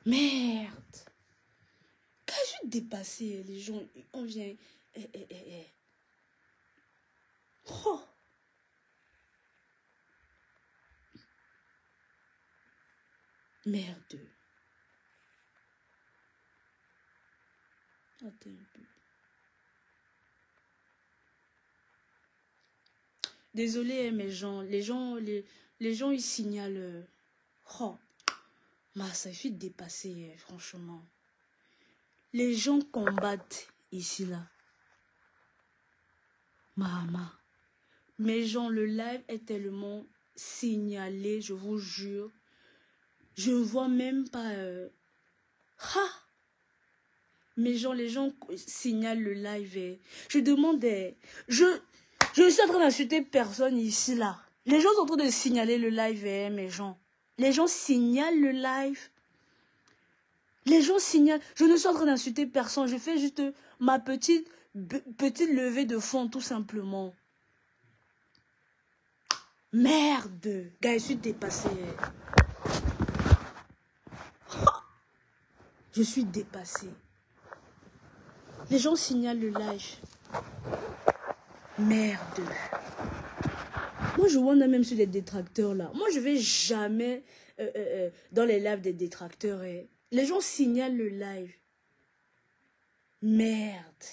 Merde. Quand je suis dépassée, les gens, on vient... Oh. Merde. Attends un peu. Désolé, mes gens. Les gens, ils signalent. Oh. Ça suffit de dépasser, franchement. Les gens combattent ici, là. Maman. Mes gens, le live est tellement signalé, je vous jure. Je ne vois même pas... Mes gens, les gens signalent le live. Je demandais... Je suis en train d'insulter personne ici, là. Les gens sont en train de signaler le live, mes gens. Les gens signalent le live. Les gens signalent. Je ne suis en train d'insulter personne. Je fais juste ma petite levée de fond, tout simplement. Merde. Gars, je suis dépassée. Je suis dépassée. Les gens signalent le live. Merde. Moi, je vois même sur les détracteurs, là. Moi, je vais jamais dans les lives des détracteurs. Les gens signalent le live. Merde.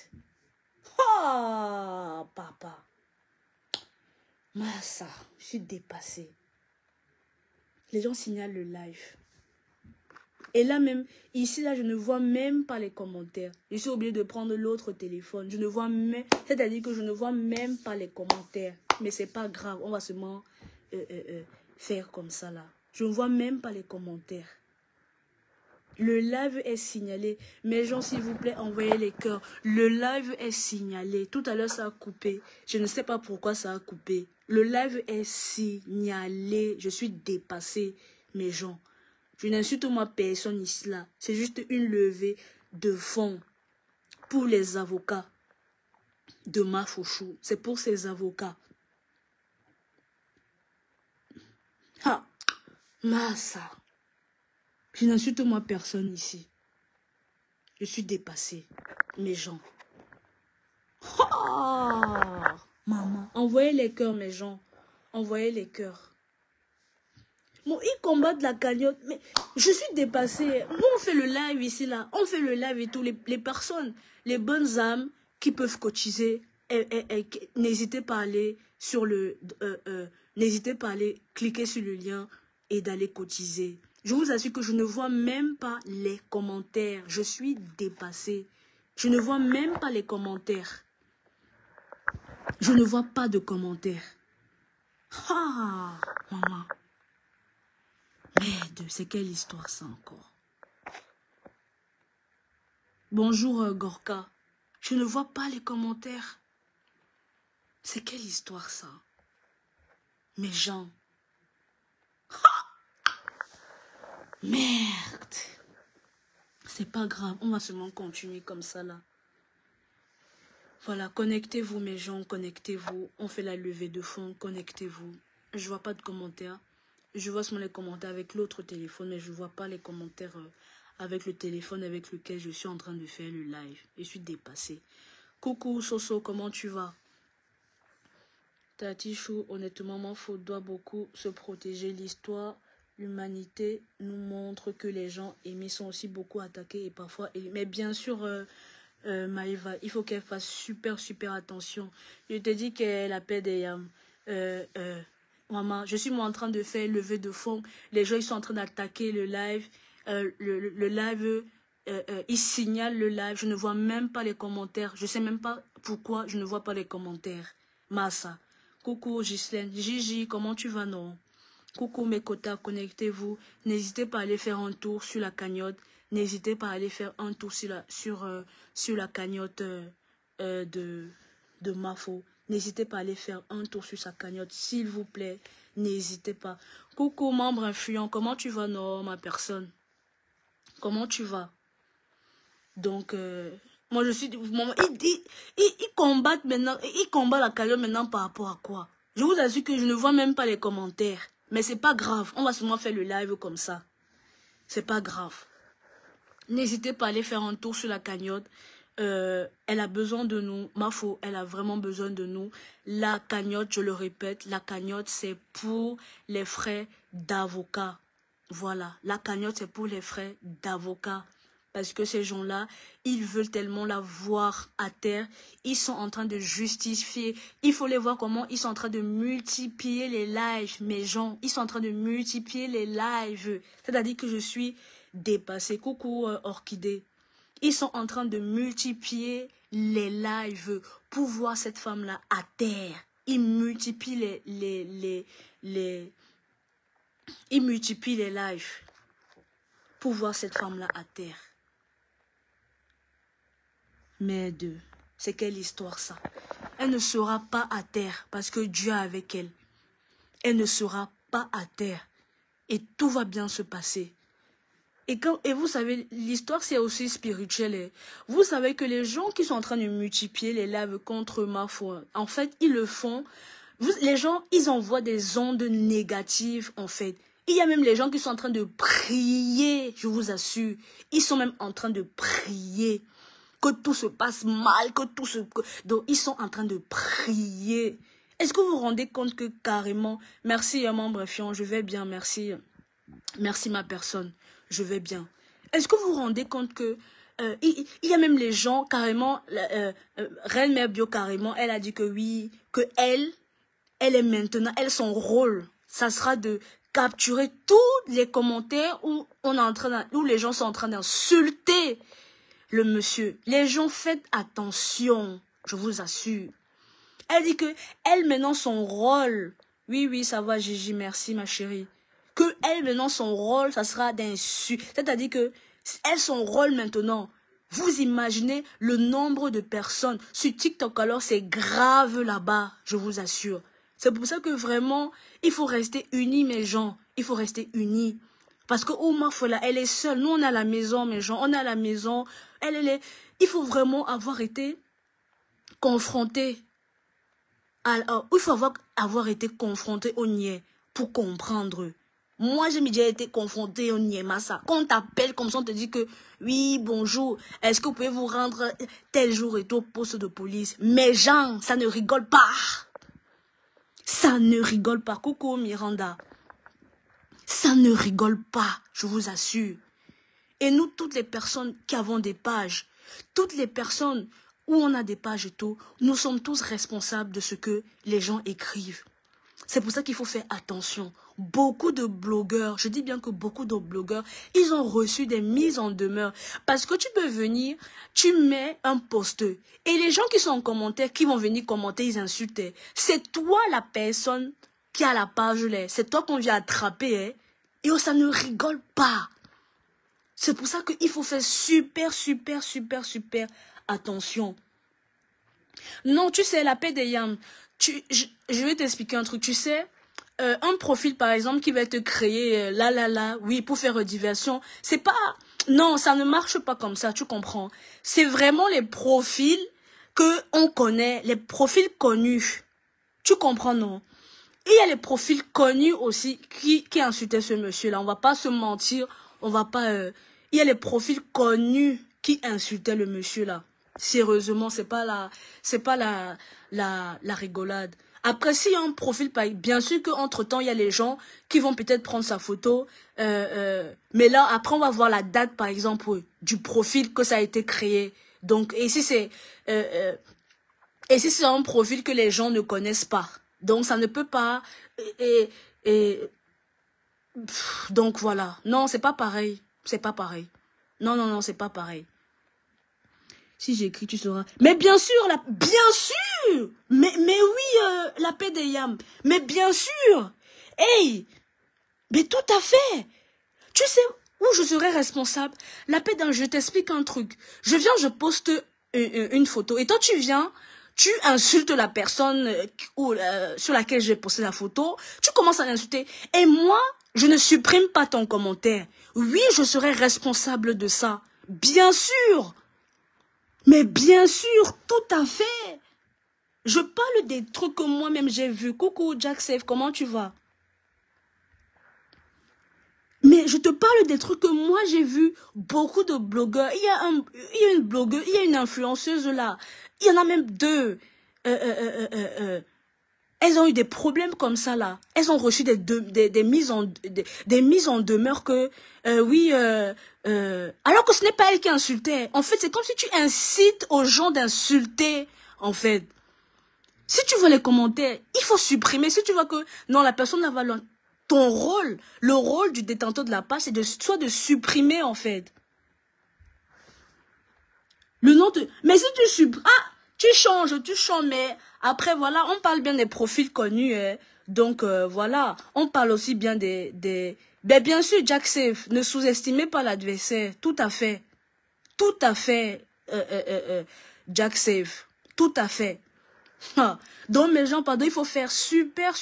Oh, papa. Massa, je suis dépassée. Les gens signalent le live. Et là même, ici, là, je ne vois même pas les commentaires. Je suis obligée de prendre l'autre téléphone. Je ne vois même... C'est-à-dire que je ne vois même pas les commentaires. Mais c'est pas grave. On va seulement faire comme ça, là. Je ne vois même pas les commentaires. Le live est signalé. Mes gens, s'il vous plaît, envoyez les cœurs. Le live est signalé. Tout à l'heure, ça a coupé. Je ne sais pas pourquoi ça a coupé. Le live est signalé. Je suis dépassée, mes gens. Je n'insulte moi personne ici là. C'est juste une levée de fonds pour les avocats de ma chouchou. C'est pour ces avocats. Ah, Massa. Je n'insulte moi personne ici. Je suis dépassée, mes gens. Oh, maman. Envoyez les cœurs, mes gens. Envoyez les cœurs. Bon, ils combattent la cagnotte, mais je suis dépassée. Nous, on fait le live ici, là. On fait le live et tout. Les personnes, les bonnes âmes qui peuvent cotiser, n'hésitez pas à aller sur le... n'hésitez pas à aller cliquer sur le lien et d'aller cotiser. Je vous assure que je ne vois même pas les commentaires. Je suis dépassée. Je ne vois même pas les commentaires. Je ne vois pas de commentaires. Ah, maman. Merde, c'est quelle histoire ça encore? Bonjour Gorka. Je ne vois pas les commentaires. C'est quelle histoire ça? Mes gens. Ah! Merde. C'est pas grave, on va seulement continuer comme ça là. Voilà, connectez-vous mes gens, connectez-vous. On fait la levée de fonds, connectez-vous. Je vois pas de commentaires. Je vois seulement les commentaires avec l'autre téléphone, mais je vois pas les commentaires avec le téléphone avec lequel je suis en train de faire le live. Je suis dépassée. Coucou Soso, comment tu vas? Tati Chou, honnêtement, mon faute doit beaucoup se protéger. L'histoire, l'humanité nous montre que les gens aimés sont aussi beaucoup attaqués et parfois... Mais bien sûr, Maïva, il faut qu'elle fasse super attention. Je te dis qu'elle appelle des yams. Maman, je suis moi en train de faire lever de fonds. Les gens ils sont en train d'attaquer le live. Le live, ils signalent le live. Je ne vois même pas les commentaires. Je sais même pas pourquoi je ne vois pas les commentaires. Massa. Coucou Ghislaine. Gigi, comment tu vas, non? Coucou mes quotas, connectez-vous. N'hésitez pas à aller faire un tour sur la cagnotte. N'hésitez pas à aller faire un tour sur la cagnotte de Mafo. N'hésitez pas à aller faire un tour sur sa cagnotte, s'il vous plaît. N'hésitez pas. Coucou, membre influent. Comment tu vas, non, ma personne? Comment tu vas? Donc, moi, je suis... Ils combattent maintenant. Ils combattent la cagnotte maintenant par rapport à quoi? Je vous assure que je ne vois même pas les commentaires. Mais c'est pas grave. On va seulement faire le live comme ça. C'est pas grave. N'hésitez pas à aller faire un tour sur la cagnotte. Elle a besoin de nous. Mafo, elle a vraiment besoin de nous. La cagnotte, je le répète, la cagnotte, c'est pour les frais d'avocat. Voilà, la cagnotte, c'est pour les frais d'avocat. Parce que ces gens-là, ils veulent tellement la voir à terre. Ils sont en train de justifier. Il faut les voir comment ils sont en train de multiplier les lives, mes gens. Ils sont en train de multiplier les lives. C'est-à-dire que je suis dépassée. Coucou, Orchidée. Ils sont en train de multiplier les lives pour voir cette femme-là à terre. Ils multiplient ils multiplient les lives pour voir cette femme-là à terre. Merde, c'est quelle histoire ça? Elle ne sera pas à terre parce que Dieu est avec elle. Elle ne sera pas à terre et tout va bien se passer. Et vous savez, l'histoire c'est aussi spirituel. Hein. Vous savez que les gens qui sont en train de multiplier les lives contre ma foi, en fait, ils le font. Les gens, ils envoient des ondes négatives, en fait. Il y a même les gens qui sont en train de prier, je vous assure. Ils sont même en train de prier. Que tout se passe mal, que tout se... Donc, ils sont en train de prier. Est-ce que vous vous rendez compte que carrément... Merci, membre Fion, je vais bien, merci. Merci, ma personne, je vais bien. Est-ce que vous vous rendez compte que... il y a même les gens, carrément... Reine Mère Bio, carrément, elle a dit que oui, que elle est maintenant... son rôle, ça sera de capturer tous les commentaires où les gens sont en train d'insulter le monsieur. Les gens, faites attention, je vous assure. Elle dit que elle maintenant son rôle, oui ça va Gigi, merci ma chérie, que elle maintenant son rôle ça sera d'insulter, c'est-à-dire que elle son rôle maintenant, vous imaginez le nombre de personnes sur TikTok, alors c'est grave là-bas, je vous assure. C'est pour ça que vraiment il faut rester unis mes gens, il faut rester unis. Parce que Ouma Fola, elle est seule. Nous, on est à la maison, mes gens. On est à la maison. Il faut vraiment avoir été confronté. Il faut avoir été confronté au niais pour comprendre. Moi, j'ai déjà été confronté au niais, Massa. Quand on t'appelle comme ça, on te dit que, oui, bonjour, est-ce que vous pouvez vous rendre tel jour et tout au poste de police? Mais gens, ça ne rigole pas. Ça ne rigole pas. Coucou, Miranda. Ça ne rigole pas, je vous assure. Et nous, toutes les personnes qui avons des pages, toutes les personnes où on a des pages et tout, nous sommes tous responsables de ce que les gens écrivent. C'est pour ça qu'il faut faire attention. Beaucoup de blogueurs, je dis bien que beaucoup de blogueurs, ils ont reçu des mises en demeure. Parce que tu peux venir, tu mets un post. Et les gens qui sont en commentaire, qui vont venir commenter, ils insultent. C'est toi la personne qui a la page là. C'est toi qu'on vient attraper. Hein. Et ça ne rigole pas. C'est pour ça qu'il faut faire super attention. Non, tu sais, la paix des yams. Je vais t'expliquer un truc. Tu sais, un profil, par exemple, qui va te créer oui, pour faire diversion. C'est pas... Non, ça ne marche pas comme ça, tu comprends. C'est vraiment les profils que on connaît, les profils connus. Tu comprends, non? Il y a les profils connus aussi qui insultaient ce monsieur-là. On va pas se mentir, on va pas... Il y a les profils connus qui insultaient le monsieur-là. Sérieusement, c'est pas la rigolade. Après, s'il y a un profil, bien sûr qu'entre-temps, il y a les gens qui vont peut-être prendre sa photo. Mais là, après, on va voir la date, par exemple, du profil que ça a été créé. Donc, et si c'est un profil que les gens ne connaissent pas. Donc, ça ne peut pas... donc, voilà. Non, c'est pas pareil. C'est pas pareil. Non, c'est pas pareil. Si j'écris, tu sauras. Mais bien sûr, bien sûr. Mais oui, la paix des yams. Mais bien sûr. Hey, mais tout à fait. Tu sais où je serais responsable? La paix d'un, je t'explique un truc. Je viens, je poste une photo. Et toi, tu viens, tu insultes la personne sur laquelle j'ai posté la photo. Tu commences à l'insulter. Et moi, je ne supprime pas ton commentaire. Oui, je serai responsable de ça. Bien sûr. Mais bien sûr, tout à fait. Je parle des trucs que moi-même j'ai vus. Coucou Jack Safe, comment tu vas? Mais je te parle des trucs que moi j'ai vu beaucoup de blogueurs. Il y a une blogueuse, il y a une influenceuse là. Il y en a même deux. Elles ont eu des problèmes comme ça là. Elles ont reçu des mises en demeure que oui. Alors que ce n'est pas elle qui insultait. En fait, c'est comme si tu incites aux gens d'insulter. En fait, si tu vois les commentaires, il faut supprimer. Si tu vois que non, la personne n'a pas ton rôle, le rôle du détenteur de la page, c'est soit de supprimer en fait. Le nom de... Mais si tu supprimes... Ah, tu changes, mais après voilà, on parle bien des profils connus. Hein. Donc voilà, on parle aussi bien des... Ben, bien sûr, Jack Safe, ne sous-estimez pas l'adversaire. Tout à fait. Tout à fait, Jack Safe. Tout à fait. Donc mes gens, pardon, il faut faire super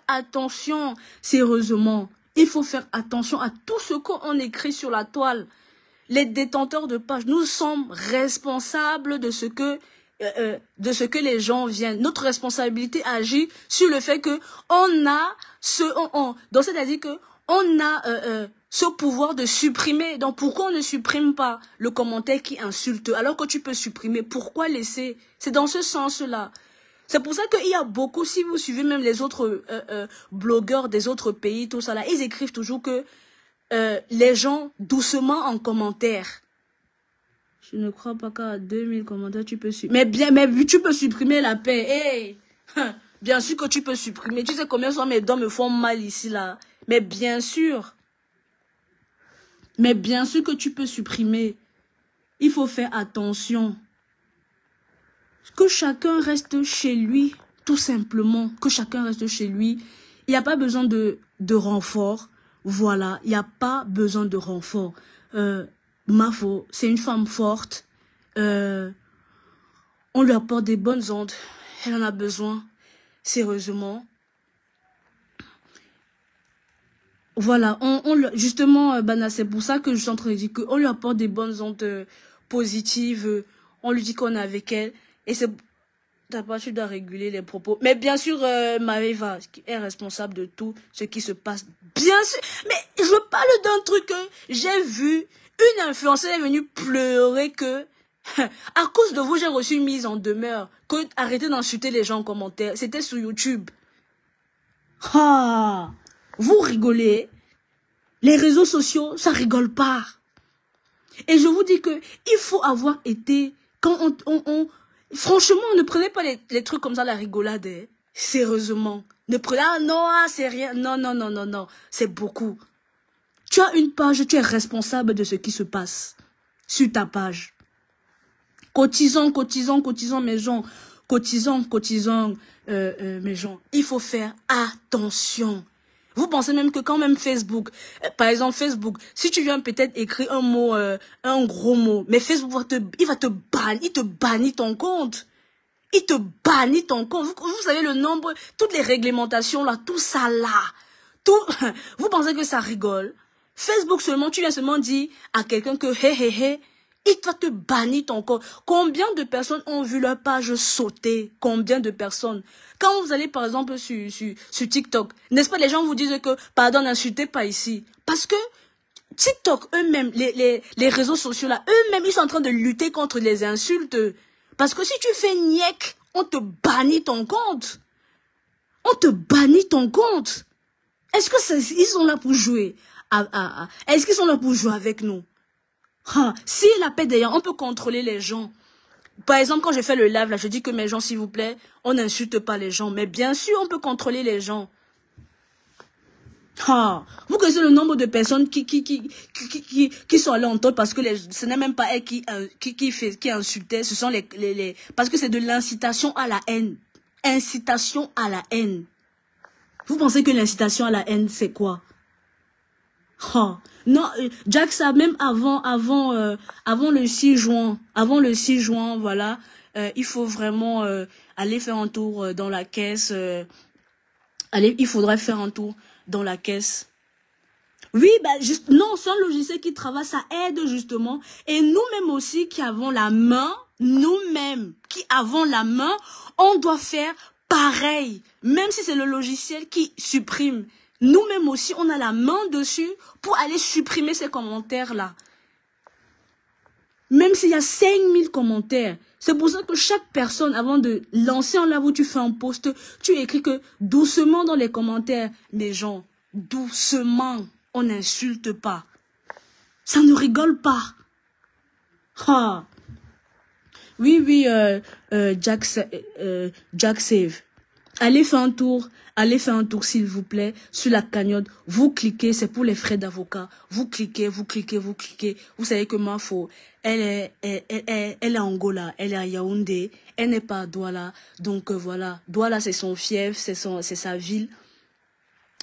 attention, sérieusement. Il faut faire attention à tout ce qu'on écrit sur la toile. Les détenteurs de pages, nous sommes responsables de ce que les gens viennent. Notre responsabilité agit sur le fait que on a donc c'est-à-dire que on a ce pouvoir de supprimer. Donc pourquoi on ne supprime pas le commentaire qui insulte alors que tu peux supprimer? Pourquoi laisser? C'est dans ce sens-là. C'est pour ça qu'il y a beaucoup, si vous suivez même les autres blogueurs des autres pays, tout ça là, ils écrivent toujours que les gens doucement en commentaire. Je ne crois pas qu'à 2000 commentaires tu peux supprimer. Mais tu peux supprimer la paix. Hey. Bien sûr que tu peux supprimer. Tu sais combien de fois mes dents me font mal ici là. Mais bien sûr. Mais bien sûr que tu peux supprimer. Il faut faire attention. Que chacun reste chez lui, tout simplement. Que chacun reste chez lui. Il n'y a pas besoin de renfort. Voilà, il n'y a pas besoin de renfort. Mafo, c'est une femme forte. On lui apporte des bonnes ondes. Elle en a besoin, sérieusement. Voilà, justement, Bana, c'est pour ça que je suis en train de dire qu'on lui apporte des bonnes ondes positives. On lui dit qu'on est avec elle. Et c'est... T'as pas, tu dois réguler les propos. Mais bien sûr, Maëva est responsable de tout ce qui se passe. Bien sûr. Mais je parle d'un truc que j'ai vu. Une influenceuse est venue pleurer que, à cause de vous, j'ai reçu une mise en demeure. Que arrêtez d'insulter les gens en commentaire. C'était sur YouTube. Ah, vous rigolez. Les réseaux sociaux, ça rigole pas. Et je vous dis que il faut avoir été, quand franchement, ne prenez pas les trucs comme ça, la rigolade. Hein. Sérieusement. Ne prenez... Ah non, c'est rien. Non. C'est beaucoup. Tu as une page, tu es responsable de ce qui se passe sur ta page. Cotisons, mes gens. Cotisons, mes gens. Il faut faire attention. Vous pensez même que quand même Facebook, par exemple Facebook, si tu viens peut-être écrire un mot, un gros mot, mais Facebook il va te bannir, il te bannit ton compte. Il te bannit ton compte. Vous savez le nombre, toutes les réglementations là, tout ça là. Tout, vous pensez que ça rigole? Facebook seulement, tu viens seulement dire à quelqu'un que hé, il va te bannir ton compte. Combien de personnes ont vu leur page sauter? Combien de personnes? Quand vous allez par exemple sur TikTok, n'est-ce pas, les gens vous disent que pardon, n'insultez pas ici. Parce que TikTok eux-mêmes, les réseaux sociaux là, eux-mêmes, ils sont en train de lutter contre les insultes. Parce que si tu fais niek, on te bannit ton compte. On te bannit ton compte. Est-ce que ils sont là pour jouer? Est-ce qu'ils sont là pour jouer avec nous? Si la paix d'ailleurs, on peut contrôler les gens. Par exemple, quand je fais le live, là, je dis que mes gens, s'il vous plaît, on n'insulte pas les gens. Mais bien sûr, on peut contrôler les gens. Vous connaissez le nombre de personnes qui sont allées en tort parce que ce n'est même pas elles qui insultaient, ce sont parce que c'est de l'incitation à la haine. Incitation à la haine. Vous pensez que l'incitation à la haine, c'est quoi? Non, Jack, ça même avant le 6 juin, voilà, il faut vraiment aller faire un tour dans la caisse. Il faudrait faire un tour dans la caisse. Oui, non, c'est un logiciel qui travaille, ça aide justement. Et nous-mêmes aussi qui avons la main, on doit faire pareil. Même si c'est le logiciel qui supprime, Nous-mêmes aussi, on a la main dessus pour aller supprimer ces commentaires-là. Même s'il y a 5000 commentaires. C'est pour ça que chaque personne, avant de lancer en live où tu fais un post, tu écris que doucement dans les commentaires. Mais gens, doucement, on n'insulte pas. Ça ne rigole pas. Ah. Oui, Jack Save. Allez faire un tour s'il vous plaît, sur la cagnotte. Vous cliquez, c'est pour les frais d'avocat. Vous cliquez. Vous savez que Mafo, elle est à Angola, elle est à Yaoundé, elle n'est pas à Douala. Donc voilà, Douala c'est son fief, c'est sa ville.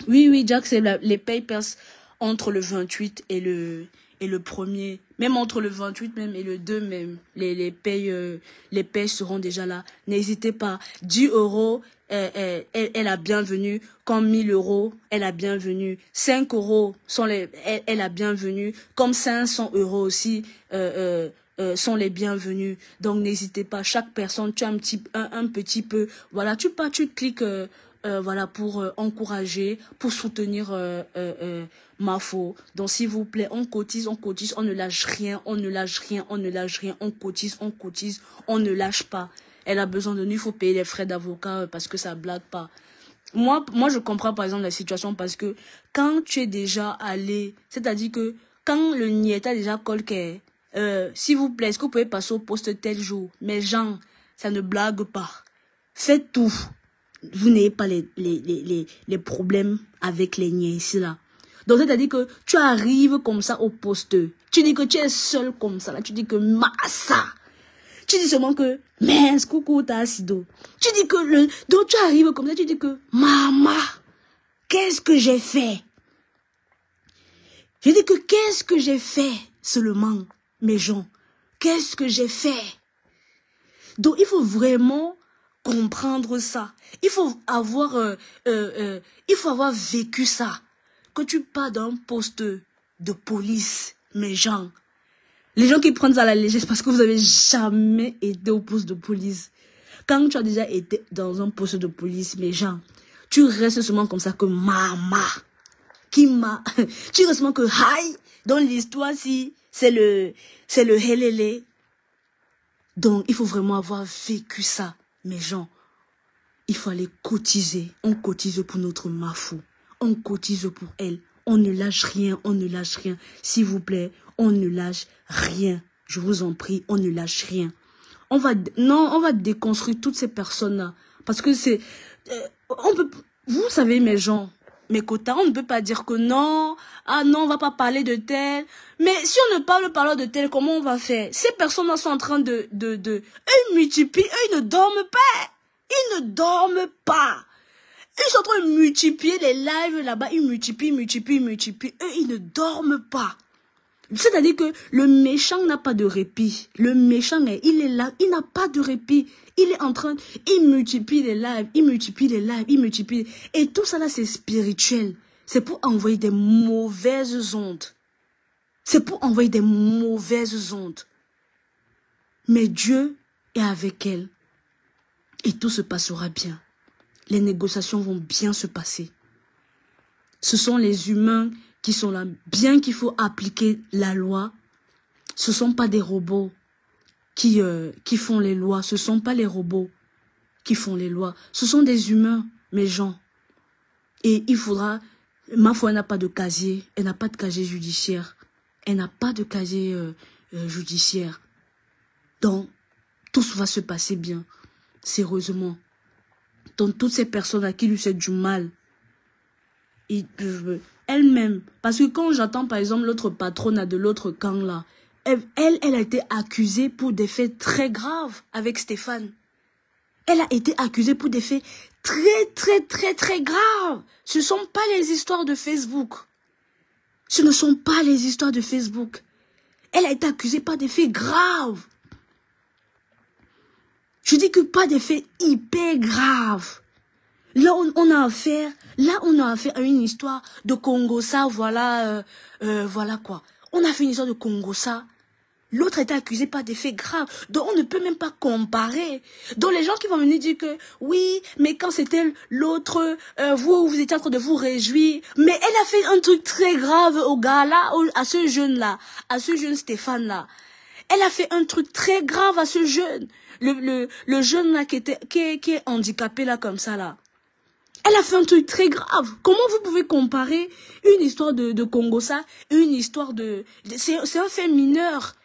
Oui, Jack Save, les payes percent entre le 28 et le 1er, même entre le 28 même et le 2 même, les payes seront déjà là. N'hésitez pas. 10 €, elle a bienvenue. Comme 1000 €, elle a bienvenue. 5 € elle a bienvenue. Comme 500 € aussi, sont les bienvenus. Donc n'hésitez pas. Chaque personne, tu as un petit peu. Voilà, tu cliques. Voilà, pour encourager, pour soutenir Mafo. Donc s'il vous plaît, on cotise, on ne lâche rien, on cotise, on ne lâche pas. Elle a besoin de nous, il faut payer les frais d'avocat parce que ça blague pas. Moi je comprends par exemple la situation parce que quand tu es déjà allé, c'est-à-dire que quand le niet a déjà colqué, s'il vous plaît, est-ce que vous pouvez passer au poste tel jour? Mais gens, ça ne blague pas. Faites tout. Vous n'ayez pas les problèmes avec les niais ici là. Donc c'est-à-dire que tu arrives comme ça au poste. Tu dis que tu es seul comme ça là. Tu dis que massa. Tu dis seulement que mince coucou ta sido. Tu dis que donc tu arrives comme ça. Tu dis que maman, qu'est-ce que j'ai fait? Je dis que qu'est-ce que j'ai fait seulement mes gens. Qu'est-ce que j'ai fait? Donc il faut vraiment comprendre ça. Il faut avoir vécu ça. Que tu pars d'un poste de police, mes gens. Les gens qui prennent ça à la légère, c'est parce que vous avez jamais été au poste de police. Quand tu as déjà été dans un poste de police, mes gens, tu restes seulement comme ça que maman. Tu restes seulement que haï. Dans l'histoire, si c'est le helele. Donc, il faut vraiment avoir vécu ça. Mes gens, il faut aller cotiser. On cotise pour notre Mafou. On cotise pour elle. On ne lâche rien, S'il vous plaît, on ne lâche rien. Je vous en prie, on ne lâche rien. On va déconstruire toutes ces personnes-là. Parce que c'est... vous savez, mes gens, mes quotas, on ne peut pas dire que non. Ah non, on va pas parler de tel. Mais si on ne parle de tel, comment on va faire? Ces personnes-là sont en train de ils multiplient, ils ne dorment pas. Ils sont en train de multiplier les lives là-bas. Ils multiplient. Eux, ils ne dorment pas. C'est-à-dire que le méchant n'a pas de répit. Le méchant, il est là, il n'a pas de répit. Il est en train, il multiplie les lives. Et tout ça là, c'est spirituel. C'est pour envoyer des mauvaises ondes. Mais Dieu est avec elle. Et tout se passera bien. Les négociations vont bien se passer. Ce sont les humains qui sont là, bien qu'il faut appliquer la loi. Ce ne sont pas des robots qui font les lois. Ce ne sont pas les robots qui font les lois. Ce sont des humains, mes gens. Et il faudra... Ma foi, elle n'a pas de casier. Elle n'a pas de casier judiciaire. Donc, tout va se passer bien. Sérieusement. Donc, toutes ces personnes à qui lui fait du mal, elle-même, parce que quand j'entends par exemple l'autre patronne de l'autre camp là, elle a été accusée pour des faits très graves avec Stéphane. Elle a été accusée pour des faits très graves. Ce ne sont pas les histoires de Facebook. Elle a été accusée par des faits graves. Je dis que pas des faits hyper graves. Là, on a affaire à une histoire de Congossa, voilà quoi. On a fait une histoire de Congossa. L'autre a été accusé par des faits graves. Donc, on ne peut même pas comparer. Donc, les gens qui vont venir dire que, oui, mais quand c'était l'autre, vous étiez en train de vous réjouir. Mais elle a fait un truc très grave au gars-là, à ce jeune-là, à ce jeune Stéphane-là. Elle a fait un truc très grave à ce jeune. Le jeune-là qui est handicapé, là, comme ça, là. Elle a fait un truc très grave. Comment vous pouvez comparer une histoire de Congo-ça et une histoire c'est un fait mineur.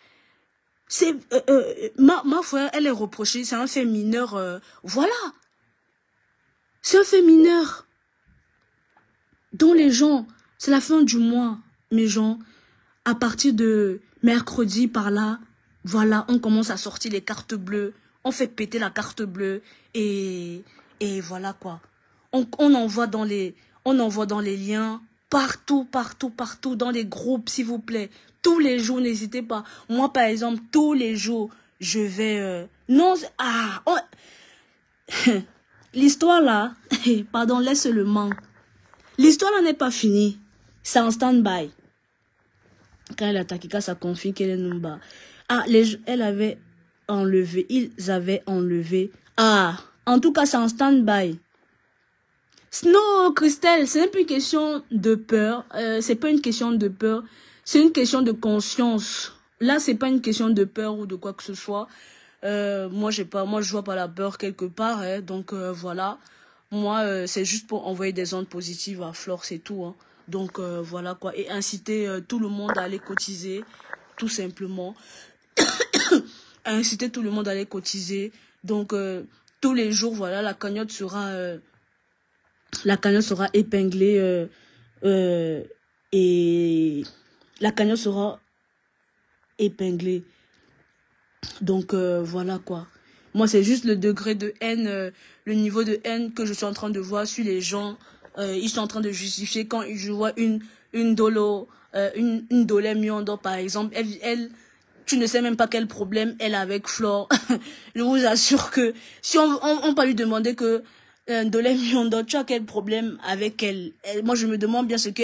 C'est ma frère, elle est reprochée, c'est un fait mineur. Voilà. C'est un fait mineur. Donc les gens, c'est la fin du mois, mes gens. À partir de mercredi par là, voilà, on commence à sortir les cartes bleues. On fait péter la carte bleue et voilà quoi. On envoie dans les liens partout, dans les groupes, s'il vous plaît. Tous les jours, n'hésitez pas. Moi, par exemple, tous les jours, je vais... L'histoire là, pardon, laisse le manque. L'histoire là n'est pas finie. C'est en stand-by. Quand elle a attaqué, ça confie qu'elle est Numba. Elle avait enlevé, ils avaient enlevé. En tout cas, c'est en stand-by. Non, Christelle, ce n'est plus une question de peur. C'est pas une question de peur. C'est une question de conscience. Là, c'est pas une question de peur ou de quoi que ce soit. Moi, je vois pas la peur quelque part. Hein, donc, voilà. Moi, c'est juste pour envoyer des ondes positives à Flore, c'est tout. Hein. Donc, voilà quoi. Et inciter tout le monde à aller cotiser, tout simplement. Inciter tout le monde à aller cotiser. Donc, tous les jours, voilà, la cagnotte sera épinglée et la cagnotte sera épinglée. Donc, voilà quoi. Moi, c'est juste le degré de haine, le niveau de haine que je suis en train de voir sur les gens. Ils sont en train de justifier quand je vois une Dolé Miondo, par exemple. Elle, tu ne sais même pas quel problème elle a avec Flore. Je vous assure que si on va lui demander que Dolé Miondo, tu as quel problème avec elle, moi, je me demande bien ce que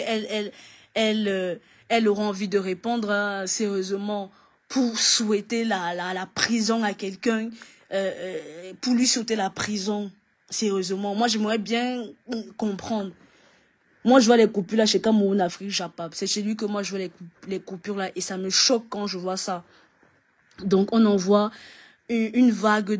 elle aura envie de répondre hein, sérieusement pour souhaiter la prison à quelqu'un, pour lui souhaiter la prison. Sérieusement, moi j'aimerais bien comprendre. Moi je vois les coupures là chez Cameroun, Afrique, Japon. C'est chez lui que moi je vois les coupures là et ça me choque quand je vois ça. Donc on envoie une vague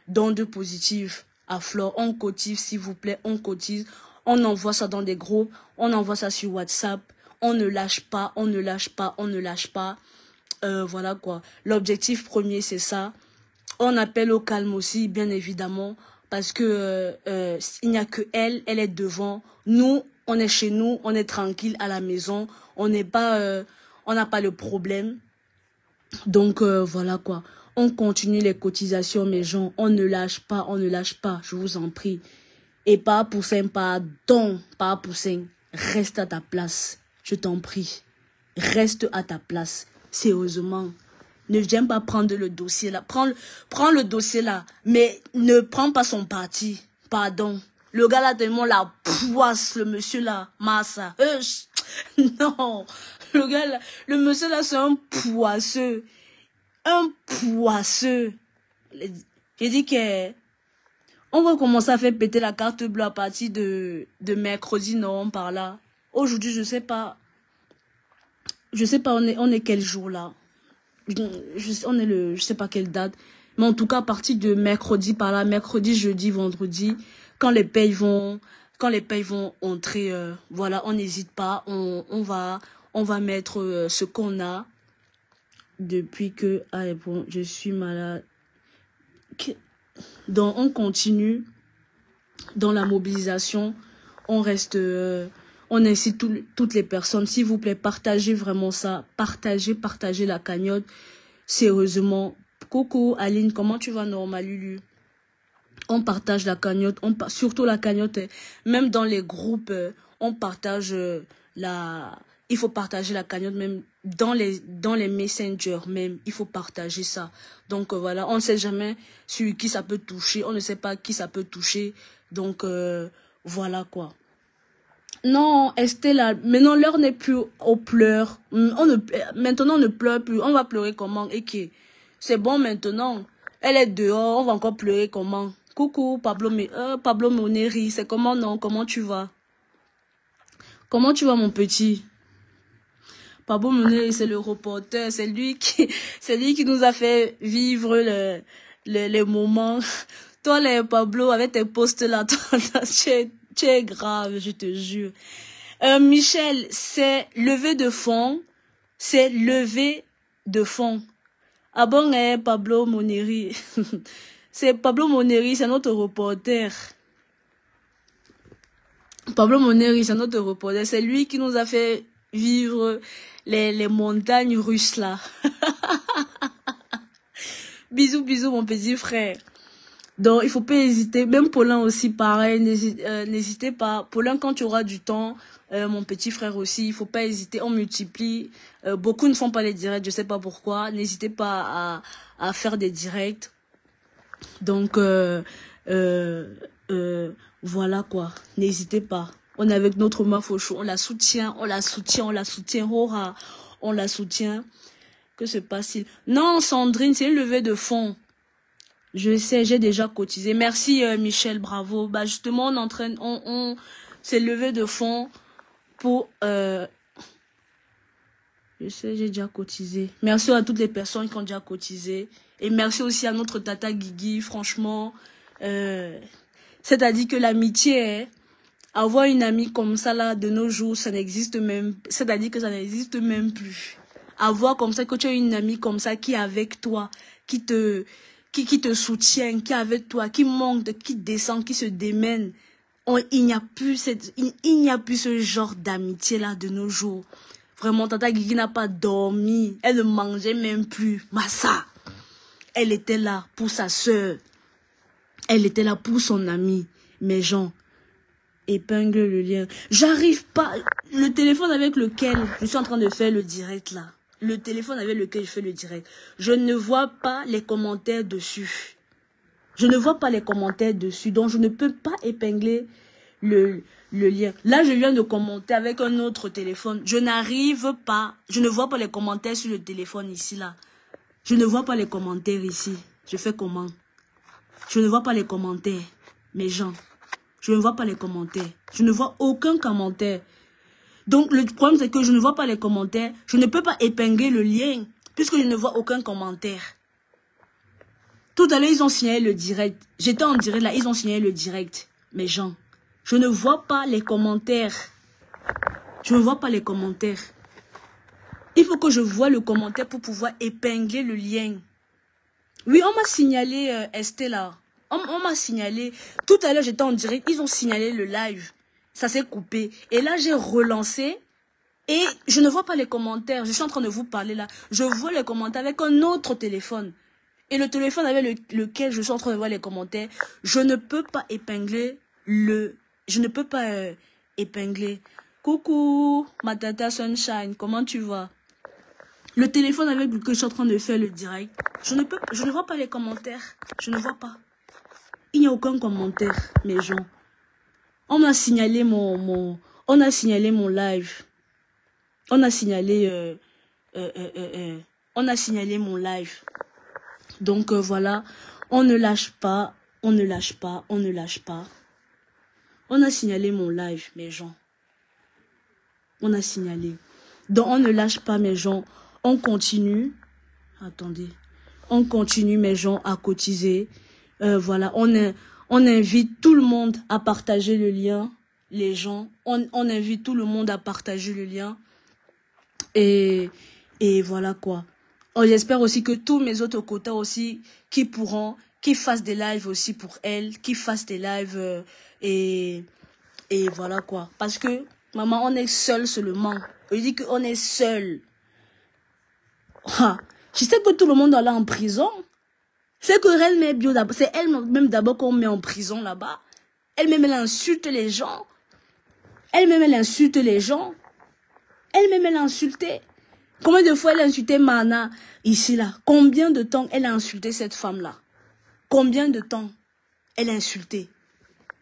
d'ondes positives à Flore. On cotise s'il vous plaît, on cotise. On envoie ça dans des groupes, on envoie ça sur WhatsApp. On ne lâche pas, on ne lâche pas, on ne lâche pas. Voilà quoi. L'objectif premier c'est ça. On appelle au calme aussi, bien évidemment. Parce que il n'y a que elle est devant. Nous, on est chez nous, on est tranquille à la maison. On n'a pas le problème. Donc voilà quoi. On continue les cotisations, mes gens. On ne lâche pas, je vous en prie. Et pas Poussin, pardon, pas Poussin. Reste à ta place, je t'en prie. Reste à ta place, sérieusement. Ne viens pas prendre le dossier là. Prends le dossier là. Mais ne prends pas son parti. Pardon. Le gars là tellement la poisse, le monsieur là. Massa. Non. Le gars là, le monsieur là c'est un poisseux. Un poisseux. J'ai dit que on va commencer à faire péter la carte bleue à partir de mercredi, non, par là. Aujourd'hui, je sais pas. Je sais pas, on est quel jour là? Je sais pas quelle date, mais en tout cas à partir de mercredi par là, mercredi, jeudi, vendredi, quand les payes vont entrer, voilà, on n'hésite pas, on va mettre ce qu'on a depuis que bon, je suis malade. Donc on continue dans la mobilisation, on reste on incite toutes les personnes, s'il vous plaît, partagez vraiment ça, partagez la cagnotte, sérieusement. Coucou Aline, comment tu vas normal Lulu? On partage la cagnotte, surtout la cagnotte, même dans les groupes, on partage il faut partager la cagnotte même dans les messengers même, il faut partager ça. Donc voilà, on ne sait jamais sur qui ça peut toucher, on ne sait pas qui ça peut toucher, donc voilà quoi. Non, Estelle, maintenant l'heure n'est plus aux pleurs. Maintenant on ne pleure plus. On va pleurer comment? Et qui? C'est bon maintenant. Elle est dehors, on va encore pleurer comment? Coucou Pablo Moneri, c'est comment non? Comment tu vas? Comment tu vas mon petit? Pablo Moneri, c'est le reporter, c'est lui qui nous a fait vivre les moments. Toi les Pablo, avec tes posts là, tu es grave, je te jure. Michel, c'est levé de fond. C'est levé de fond. Ah bon, Pablo Moneri. C'est Pablo Moneri, c'est notre reporter. Pablo Moneri, c'est notre reporter. C'est lui qui nous a fait vivre les montagnes russes là. Bisous, bisous mon petit frère. Donc, il faut pas hésiter. Même Paulin aussi, pareil. N'hésitez pas. Paulin, quand tu auras du temps, mon petit frère aussi, il faut pas hésiter. On multiplie. Beaucoup ne font pas les directs, je sais pas pourquoi. N'hésitez pas à faire des directs. Donc, voilà quoi. N'hésitez pas. On est avec notre meuf au chaud. On la soutient, on la soutient, on la soutient. On la soutient. Que se passe-t-il? Non, Sandrine, c'est une levée de fonds. Je sais, j'ai déjà cotisé. Merci Michel, bravo. Bah justement, on entraîne, on s'est levé de fonds pour. Je sais, j'ai déjà cotisé. Merci à toutes les personnes qui ont déjà cotisé et merci aussi à notre tata Guigui. Franchement, c'est-à-dire que l'amitié, avoir une amie comme ça là de nos jours, ça n'existe même. C'est-à-dire que ça n'existe même plus. Avoir comme ça que tu as une amie comme ça qui est avec toi, qui te soutient, qui est avec toi, qui monte, qui descend, qui se démène. Il n'y a plus ce genre d'amitié là de nos jours. Vraiment, tata Guigui n'a pas dormi. Elle ne mangeait même plus. Massa. Elle était là pour sa sœur. Elle était là pour son ami. Mais Jean, épingle le lien. J'arrive pas. Le téléphone avec lequel je suis en train de faire le direct là. Le téléphone avec lequel je fais le direct. Je ne vois pas les commentaires dessus. Je ne vois pas les commentaires dessus. Donc, je ne peux pas épingler le lien. Là, je viens de commenter avec un autre téléphone. Je n'arrive pas. Je ne vois pas les commentaires sur le téléphone ici, là. Je ne vois pas les commentaires ici. Je fais comment? Je ne vois pas les commentaires. Mes gens. Je ne vois pas les commentaires. Je ne vois aucun commentaire. Donc, le problème, c'est que je ne vois pas les commentaires. Je ne peux pas épingler le lien, puisque je ne vois aucun commentaire. Tout à l'heure, ils ont signalé le direct. J'étais en direct, là, ils ont signalé le direct. Mes gens, je ne vois pas les commentaires. Je ne vois pas les commentaires. Il faut que je voie le commentaire pour pouvoir épingler le lien. Oui, on m'a signalé, Estella. On m'a signalé. Tout à l'heure, j'étais en direct. Ils ont signalé le live. Ça s'est coupé. Et là, j'ai relancé. Et je ne vois pas les commentaires. Je suis en train de vous parler là. Je vois les commentaires avec un autre téléphone. Et le téléphone avec lequel je suis en train de voir les commentaires, je ne peux pas épingler Je ne peux pas épingler. Coucou, ma tata Sunshine, comment tu vas? Le téléphone avec lequel je suis en train de faire le direct, je ne vois pas les commentaires. Je ne vois pas. Il n'y a aucun commentaire, mes gens. On m'a signalé on a signalé mon live. On a signalé mon live. Donc voilà, on ne lâche pas, on ne lâche pas, on ne lâche pas. On a signalé mon live, mes gens. On a signalé. Donc on ne lâche pas, mes gens. On continue. Attendez. On continue, mes gens, à cotiser. Voilà, on invite tout le monde à partager le lien. Les gens, on invite tout le monde à partager le lien. Et voilà quoi. Oh, j'espère aussi que tous mes autres quotas aussi qui fassent des lives aussi pour elles, qui fassent des lives et voilà quoi. Parce que, maman, on est seul seulement. Je dis qu'on est seul. Ah, je sais que tout le monde est là en prison. C'est que c'est elle-même d'abord qu'on met en prison là-bas. Elle-même, elle insulte les gens. Elle-même, elle insulte les gens. Elle-même, elle a insulté. Combien de fois elle a insulté Mana ici, là? Combien de temps elle a insulté cette femme-là? Combien de temps elle a insulté?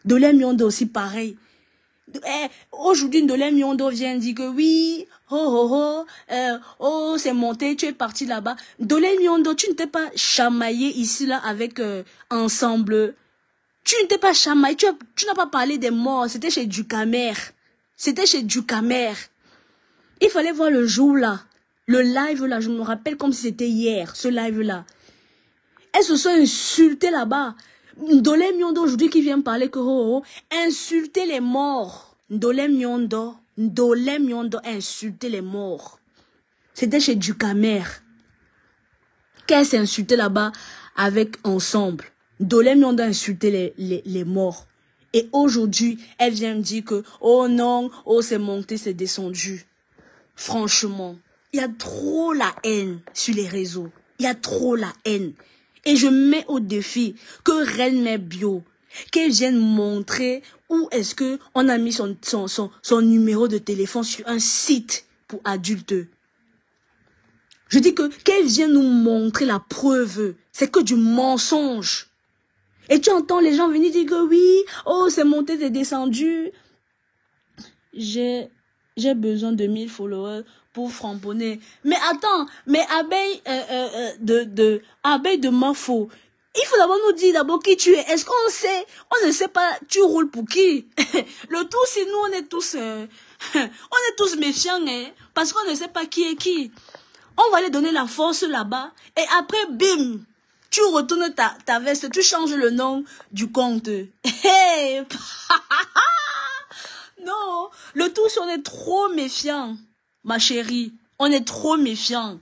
Dolem Yondo aussi pareil. Aujourd'hui, Ndolé Miondo vient dire que oui, oh, c'est monté, tu es parti là-bas. Ndolé Miondo, tu ne t'es pas chamaillé ici, là, avec Ensemble. Tu ne t'es pas chamaillé, tu n'as pas parlé des morts, c'était chez Ducamer. C'était chez Ducamer. Il fallait voir le jour, là. Le live, là, je me rappelle comme si c'était hier, ce live-là. Elles se sont insultées là-bas. Ndolé Miondo aujourd'hui qui vient parler que insulter les morts. Ndolé Miondo insulter les morts. C'était chez Ducamer. Qu'elle s'est insultée là-bas avec Ensemble. Ndolé Miondo insulter les morts. Et aujourd'hui, elle vient me dire que oh non, oh c'est monté, c'est descendu. Franchement, il y a trop la haine sur les réseaux. Il y a trop la haine. Et je mets au défi que Reine Mère Bio, qu'elle vienne montrer où est-ce que on a mis son numéro de téléphone sur un site pour adultes. Je dis que qu'elle vienne nous montrer la preuve. C'est que du mensonge. Et tu entends les gens venir dire que oui, oh c'est monté, c'est descendu. J'ai besoin de 1000 followers pour framponner. Mais attends, mais abeille abeille de Mafo. Il faut d'abord nous dire d'abord qui tu es. Est-ce qu'on sait? On ne sait pas, tu roules pour qui? Le tout, c'est nous, on est tous méfiants, hein, parce qu'on ne sait pas qui est qui. On va aller donner la force là-bas, et après, bim, tu retournes ta veste, tu changes le nom du compte. Hey! Non, le tout, on est trop méfiant, ma chérie. On est trop méfiant.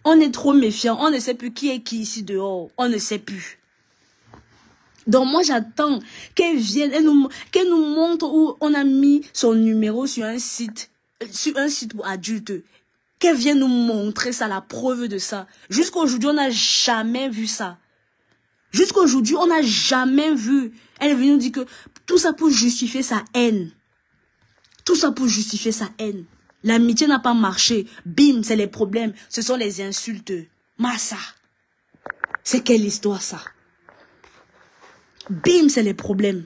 On est trop méfiant. On ne sait plus qui est qui ici dehors. On ne sait plus. Donc moi, j'attends qu'elle vienne, qu'elle nous montre où on a mis son numéro sur un site pour adultes. Qu'elle vienne nous montrer ça, la preuve de ça. Jusqu'à aujourd'hui, on n'a jamais vu ça. Jusqu'à aujourd'hui, on n'a jamais vu. Elle est venue nous dire que tout ça pour justifier sa haine. Tout ça pour justifier sa haine. L'amitié n'a pas marché. Bim, c'est les problèmes. Ce sont les insultes. Massa. C'est quelle histoire ça? Bim, c'est les problèmes.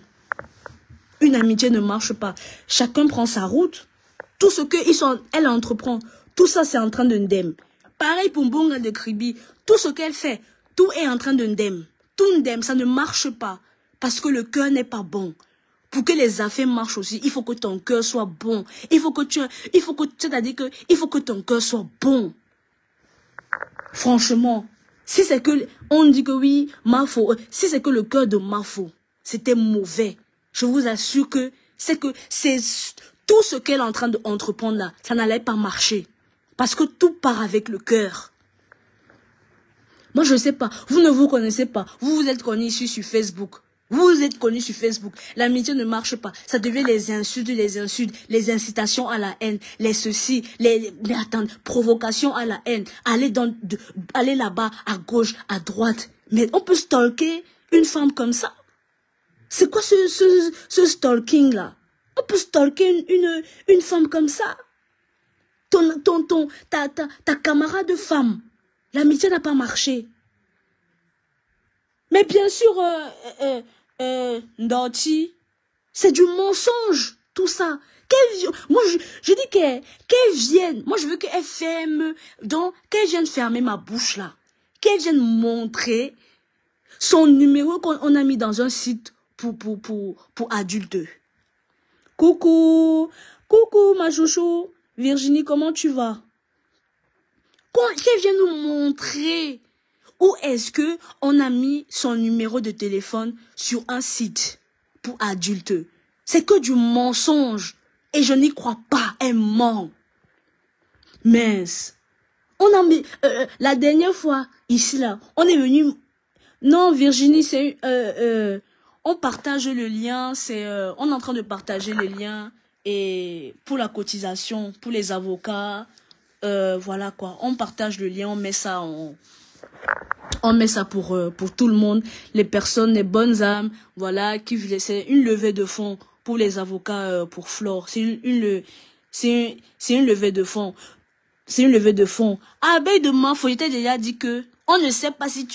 Une amitié ne marche pas. Chacun prend sa route. Tout ce elle entreprend, tout ça c'est en train de ndem. Pareil pour Mbonga de Kribi. Tout ce qu'elle fait, tout est en train de ndem. Tout ndem, ça ne marche pas. Parce que le cœur n'est pas bon. Pour que les affaires marchent aussi, il faut que ton cœur soit bon. C'est-à-dire que il faut que ton cœur soit bon. Franchement, si c'est que, on dit que oui, Mafo, si c'est que le cœur de Mafo, c'était mauvais, je vous assure que c'est tout ce qu'elle est en train d'entreprendre là, ça n'allait pas marcher. Parce que tout part avec le cœur. Moi, je ne sais pas, vous ne vous connaissez pas, vous êtes connus ici sur Facebook. Vous êtes connus sur Facebook. L'amitié ne marche pas. Ça devient les insultes, les incitations à la haine, les ceci, provocations à la haine. Aller là-bas, à gauche, à droite. Mais on peut stalker une femme comme ça. C'est quoi ce stalking-là? On peut stalker une femme comme ça. Ta camarade de femme. L'amitié n'a pas marché. Mais bien sûr, Ndoti, c'est du mensonge, tout ça. Moi, je dis qu'elle vienne. Moi, je veux qu'elle ferme, donc, qu'elle vienne fermer ma bouche, là. Qu'elle vienne montrer son numéro qu'on a mis dans un site pour adultes. Coucou, ma chouchou. Virginie, comment tu vas? Qu'elle vienne nous montrer où est-ce que on a mis son numéro de téléphone sur un site pour adultes. C'est que du mensonge. Et je n'y crois pas. Elle ment. Mince. On a mis, la dernière fois, ici, là, on est venu... Non, Virginie, c'est... on partage le lien. On est en train de partager le lien. Et pour la cotisation, pour les avocats, voilà quoi. On partage le lien, on met ça pour tout le monde, les personnes, les bonnes âmes, voilà, c'est une levée de fonds pour les avocats pour Flore. C'est une levée de fonds. C'est une levée de fonds. Abeille de Mafo, je t'ai déjà dit que on ne sait pas si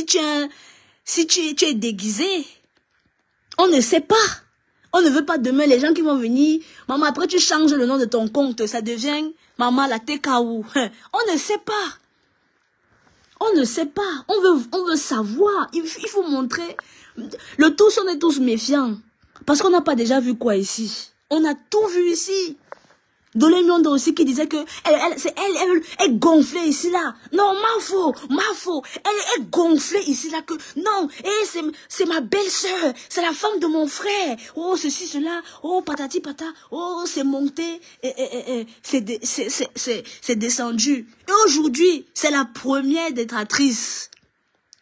tu es déguisé. On ne sait pas. On ne veut pas demain les gens qui vont venir. Maman, après tu changes le nom de ton compte. Ça devient maman la TKO. On ne sait pas. On ne sait pas. On veut savoir. Il faut montrer. Le tous, on est tous méfiants. Parce qu'on n'a pas déjà vu quoi ici. On a tout vu ici. Dolé Miondo aussi qui disait que elle gonflait ici là. Non, ma faux. Elle est gonflée ici là que non. C'est ma belle-sœur, c'est la femme de mon frère. Oh ceci cela. Oh patati pata. Oh c'est monté. C'est descendu. Et aujourd'hui c'est la première détractrice.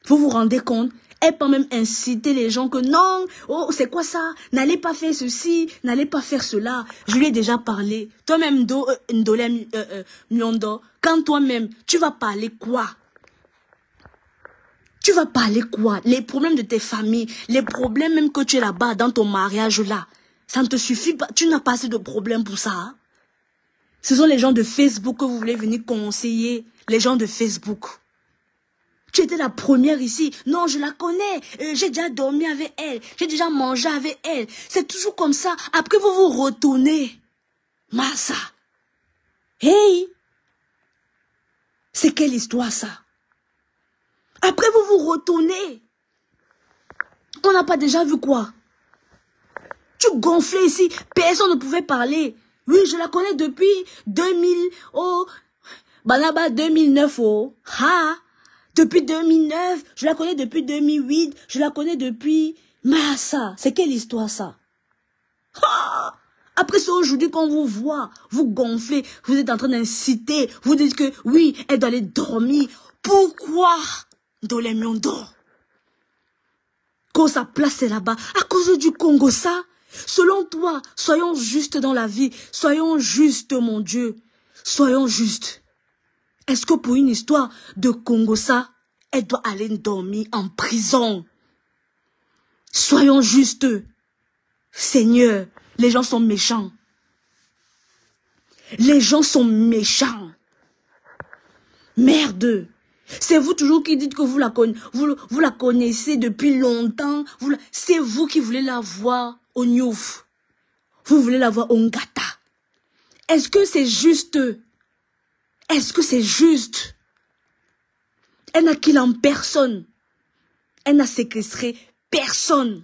Vous vous rendez compte? Elle peut même inciter les gens que non, oh, c'est quoi ça? N'allez pas faire ceci, n'allez pas faire cela. Je lui ai déjà parlé. Toi-même, Ndolé Miondo, quand toi-même, tu vas parler quoi? Tu vas parler quoi? Les problèmes de tes familles, les problèmes même que tu es là-bas, dans ton mariage là, ça ne te suffit pas. Tu n'as pas assez de problèmes pour ça. Hein? Ce sont les gens de Facebook que vous voulez venir conseiller, les gens de Facebook. Tu étais la première ici. Non, je la connais. J'ai déjà dormi avec elle. J'ai déjà mangé avec elle. C'est toujours comme ça. Après, vous vous retournez. Massa. Hey. C'est quelle histoire, ça? Après, vous vous retournez. On n'a pas déjà vu quoi? Tu gonflais ici. Personne ne pouvait parler. Oui, je la connais depuis 2000. Oh. Banaba 2009. Oh. Ha. Depuis 2009, je la connais depuis 2008, je la connais depuis... Massa, c'est quelle histoire ça? Ah! Après c'est aujourd'hui qu'on vous voit, vous gonflez, vous êtes en train d'inciter, vous dites que oui, elle doit aller dormir. Pourquoi? Dolé Miondo. Quand sa place est là-bas, à cause du Congo ça? Selon toi, soyons justes dans la vie, soyons justes mon Dieu, soyons justes. Est-ce que pour une histoire de Congo ça, elle doit aller dormir en prison? Soyons justes. Seigneur, les gens sont méchants. Les gens sont méchants. Merde. C'est vous toujours qui dites que vous la connaissez depuis longtemps. C'est vous qui voulez la voir au Nyouf. Vous voulez la voir au Ngata. Est-ce que c'est juste? Est-ce que c'est juste? Elle n'a qu'il en personne. Elle n'a séquestré personne.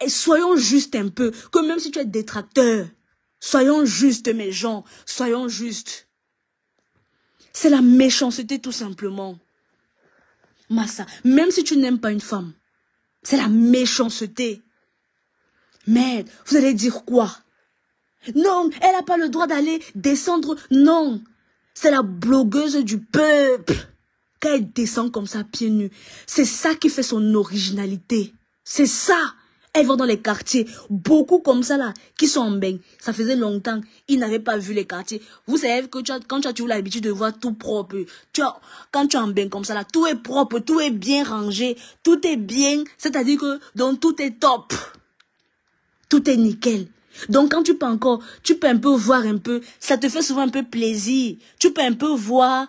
Et soyons justes un peu. Que même si tu es détracteur, soyons justes mes gens. Soyons justes. C'est la méchanceté tout simplement. Massa, même si tu n'aimes pas une femme, c'est la méchanceté. Merde, vous allez dire quoi? Non, elle n'a pas le droit d'aller descendre. Non. C'est la blogueuse du peuple. Quand elle descend comme ça, pieds nus. C'est ça qui fait son originalité. C'est ça. Elle va dans les quartiers. Beaucoup comme ça là, qui sont en bain. Ça faisait longtemps. Ils n'avaient pas vu les quartiers. Vous savez que quand tu as toujours l'habitude de voir tout propre. Quand tu es en bain comme ça là, tout est propre, tout est bien rangé. Tout est bien. C'est-à-dire que donc tout est top. Tout est nickel. Donc quand tu peux un peu voir un peu, ça te fait souvent un peu plaisir. Tu peux un peu voir,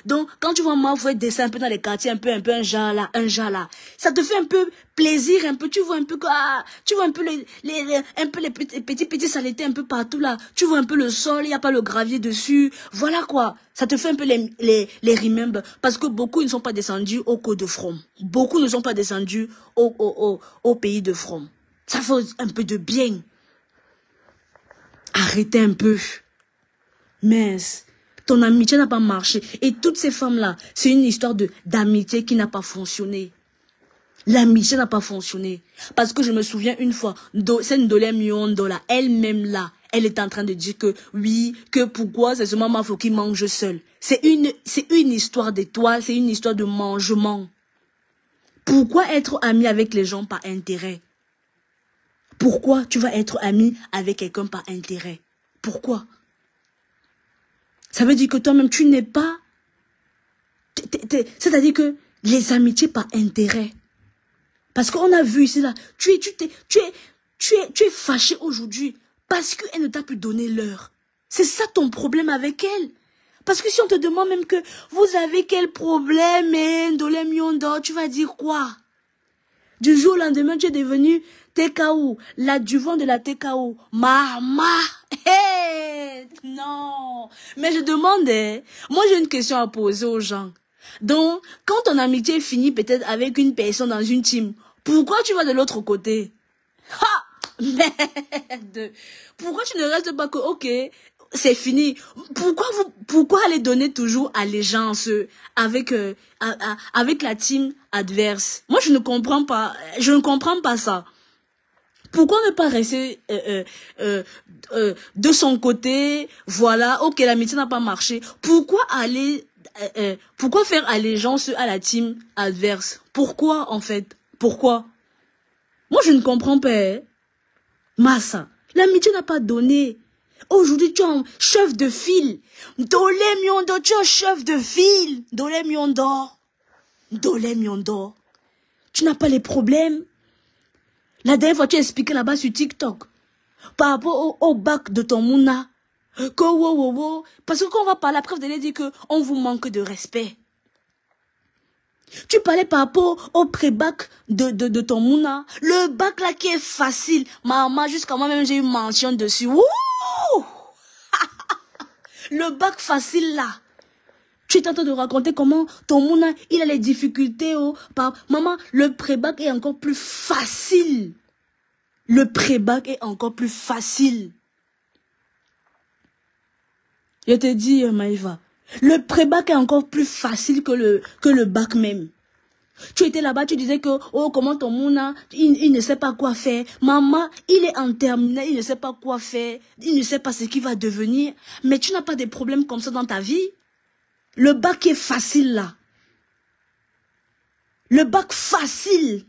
donc quand tu vois moi, vous descendre un peu dans les quartiers, un peu un genre là, ça te fait un peu plaisir, un peu, tu vois un peu tu vois un peu les petits saletés un peu partout là. Tu vois un peu le sol, il n'y a pas le gravier dessus. Voilà quoi. Ça te fait un peu les remember. Parce que beaucoup ne sont pas descendus au Côte de From. Beaucoup ne sont pas descendus au pays de From. Ça fait un peu de bien. Arrêtez un peu. Mince. Ton amitié n'a pas marché. Et toutes ces femmes-là, c'est une histoire d'amitié qui n'a pas fonctionné. L'amitié n'a pas fonctionné. Parce que je me souviens une fois, c'est Ndolé Miondo là, elle-même là, elle est en train de dire que oui, que pourquoi c'est seulement Mafo qui mange seul. C'est une histoire d'étoile, c'est une histoire de mangement. Pourquoi être ami avec les gens par intérêt? Pourquoi tu vas être ami avec quelqu'un par intérêt? Pourquoi? Ça veut dire que toi-même, tu n'es pas... C'est-à-dire que les amitiés par intérêt. Parce qu'on a vu ici, là, tu es fâché aujourd'hui parce qu'elle ne t'a plus donné l'heure. C'est ça ton problème avec elle. Parce que si on te demande même que vous avez quel problème, Ndolé Miondo, tu vas dire quoi? Du jour au lendemain, tu es devenu TKO, l'adjuvant de la TKO, Mama. Hey, non. Mais je demande, moi j'ai une question à poser aux gens. Donc, quand ton amitié finit peut-être avec une personne dans une team, pourquoi tu vas de l'autre côté? Ha! Merde! Pourquoi tu ne restes pas que, ok, c'est fini. Pourquoi aller donner toujours allégeance avec avec la team adverse? Moi, je ne comprends pas ça. Pourquoi ne pas rester de son côté? Voilà, ok, l'amitié n'a pas marché. Pourquoi faire allégeance à la team adverse? Pourquoi, en fait? Pourquoi? Moi, je ne comprends pas. Hein? Massa, l'amitié n'a pas donné. Aujourd'hui, tu es un chef de file. Dole Miondo, tu es un chef de file. Dole Miondo. Dole Miondo. Tu n'as pas les problèmes. La dernière fois, tu as expliqué là-bas sur TikTok. Par rapport au bac de ton mouna. Parce que quand on va parler, après vous allez dire qu'on vous manque de respect. Tu parlais par rapport au pré-bac de ton mouna. Le bac là qui est facile. Maman, jusqu'à moi-même, j'ai eu mention dessus. Wouh! Le bac facile là. Tu es en train de raconter comment ton mouna, il a les difficultés. Maman, le pré-bac est encore plus facile. Le pré-bac est encore plus facile. Je te dis, Maïva, le pré-bac est encore plus facile que le bac même. Tu étais là-bas, tu disais que, oh, comment ton mouna, il ne sait pas quoi faire. Maman, il est en terminale, il ne sait pas quoi faire. Il ne sait pas ce qu'il va devenir. Mais tu n'as pas des problèmes comme ça dans ta vie. Le bac est facile là. Le bac facile.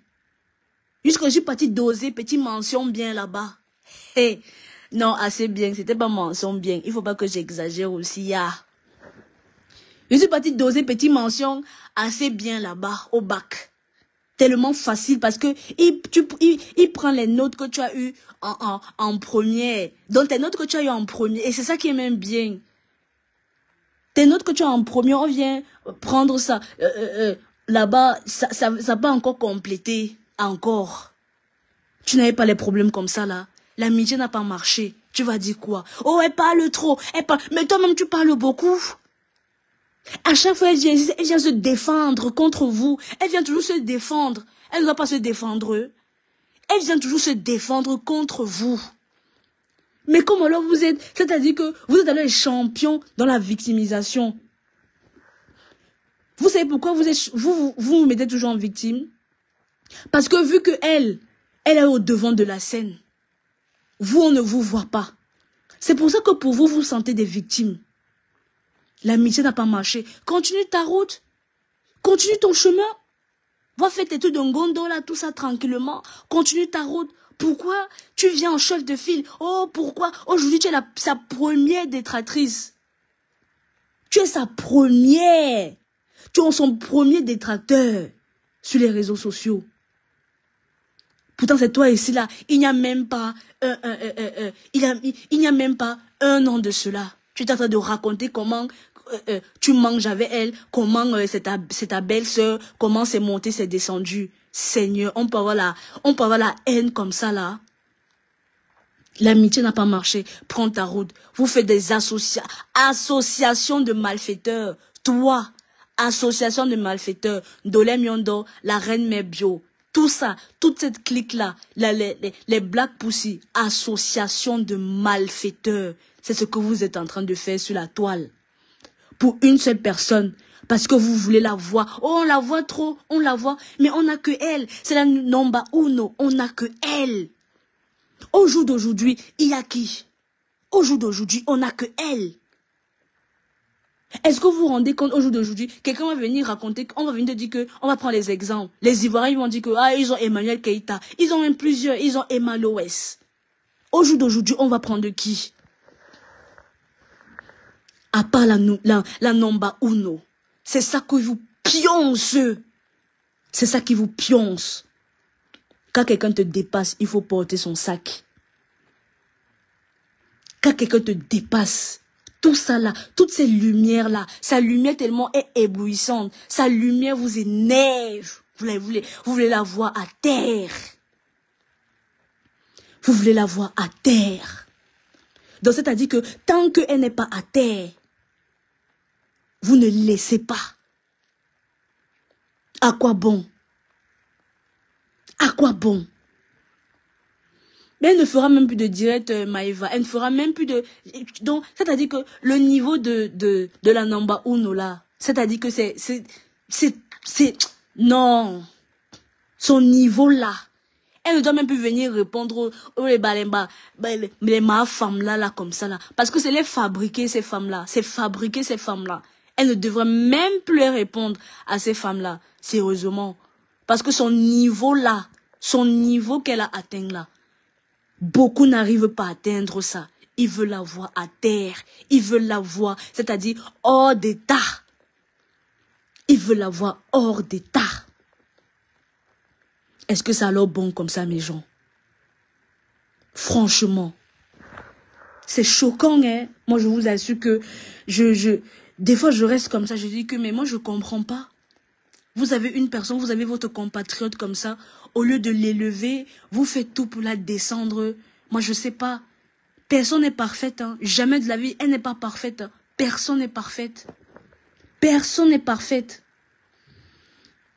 Jusque je suis partie doser, petite mention bien là-bas. Hey. Non, assez bien, c'était pas mention bien. Il faut pas que j'exagère aussi. Ya. Je suis partie doser, petite mention assez bien là-bas, au bac. Tellement facile parce que il prend les notes que tu as eues en première. Donc tes notes que tu as eues en première. Et c'est ça qui est même bien. Tes notes que tu as en premier, on vient prendre ça. Là-bas, ça n'a pas encore complété. Encore. Tu n'avais pas les problèmes comme ça, là. L'amitié n'a pas marché. Tu vas dire quoi? Oh, elle parle trop. Mais toi-même, tu parles beaucoup. À chaque fois, elle vient se défendre contre vous. Elle vient toujours se défendre. Elle ne doit pas se défendre. Elle vient toujours se défendre contre vous. Mais comme alors vous êtes, c'est-à-dire que vous êtes les champions dans la victimisation. Vous savez pourquoi vous mettez toujours en victime? Parce que vu que elle est au devant de la scène, vous, on ne vous voit pas. C'est pour ça que pour vous, vous sentez des victimes. L'amitié n'a pas marché. Continue ta route. Continue ton chemin. Va faire tes trucs de ngondo là, tout ça tranquillement. Continue ta route. Pourquoi tu viens en chef de file? Oh, pourquoi? Aujourd'hui, tu es sa première détractrice. Tu es sa première. Tu es son premier détracteur sur les réseaux sociaux. Pourtant, c'est toi ici là. Il n'y a même pas il n'y a même pas un an de cela. Tu es en train de raconter comment tu manges avec elle, comment c'est ta belle-sœur, comment c'est monté, c'est descendu. Seigneur, on peut avoir la haine comme ça là. L'amitié n'a pas marché. Prends ta route. Vous faites des associations de malfaiteurs. Toi, association de malfaiteurs. Dole Miondo, la reine Mebio. Tout ça, toute cette clique-là, les Black Pussy, association de malfaiteurs. C'est ce que vous êtes en train de faire sur la toile. Pour une seule personne. Parce que vous voulez la voir. Oh, on la voit trop, on la voit. Mais on n'a que elle. C'est la number uno. On n'a que elle. Au jour d'aujourd'hui, il y a qui? Au jour d'aujourd'hui, on n'a que elle. Est-ce que vous vous rendez compte, au jour d'aujourd'hui, quelqu'un va venir raconter, on va venir te dire que, on va prendre les exemples. Les Ivoiriens, ils vont dire que, ah, ils ont Emmanuel Keïta. Ils ont même plusieurs, ils ont Emma Loès. Au jour d'aujourd'hui, on va prendre qui? À part la number uno. C'est ça qui vous pionce. C'est ça qui vous pionce. Quand quelqu'un te dépasse, il faut porter son sac. Quand quelqu'un te dépasse, tout ça là, toutes ces lumières là, sa lumière tellement est éblouissante, sa lumière vous énerve. Vous voulez la voir à terre. Vous voulez la voir à terre. Donc, c'est-à-dire que tant qu'elle n'est pas à terre, vous ne laissez pas. À quoi bon? À quoi bon? Mais elle ne fera même plus de direct, Maëva. Elle ne fera même plus de... Donc, c'est-à-dire que le niveau de la Namba Uno, là, c'est-à-dire que c'est... Non. Son niveau, là. Elle ne doit même plus venir répondre les ma femmes là, comme ça, là. Parce que c'est les fabriquer, ces femmes-là. C'est fabriquer ces femmes-là. Elle ne devrait même plus les répondre à ces femmes-là. Sérieusement. Parce que son niveau, là, son niveau qu'elle a atteint, là, beaucoup n'arrivent pas à atteindre ça. Ils veulent la voir à terre. Ils veulent la voir, c'est-à-dire hors d'état. Ils veulent la voir hors d'état. Est-ce que ça leur bon comme ça, mes gens? Franchement. C'est choquant, hein? Moi, je vous assure que des fois, je reste comme ça. Je dis que, mais moi, je comprends pas. Vous avez une personne, vous avez votre compatriote comme ça. Au lieu de l'élever, vous faites tout pour la descendre. Moi, je sais pas. Personne n'est parfaite. Hein. Jamais de la vie, elle n'est pas parfaite. Hein. Personne n'est parfaite. Personne n'est parfaite.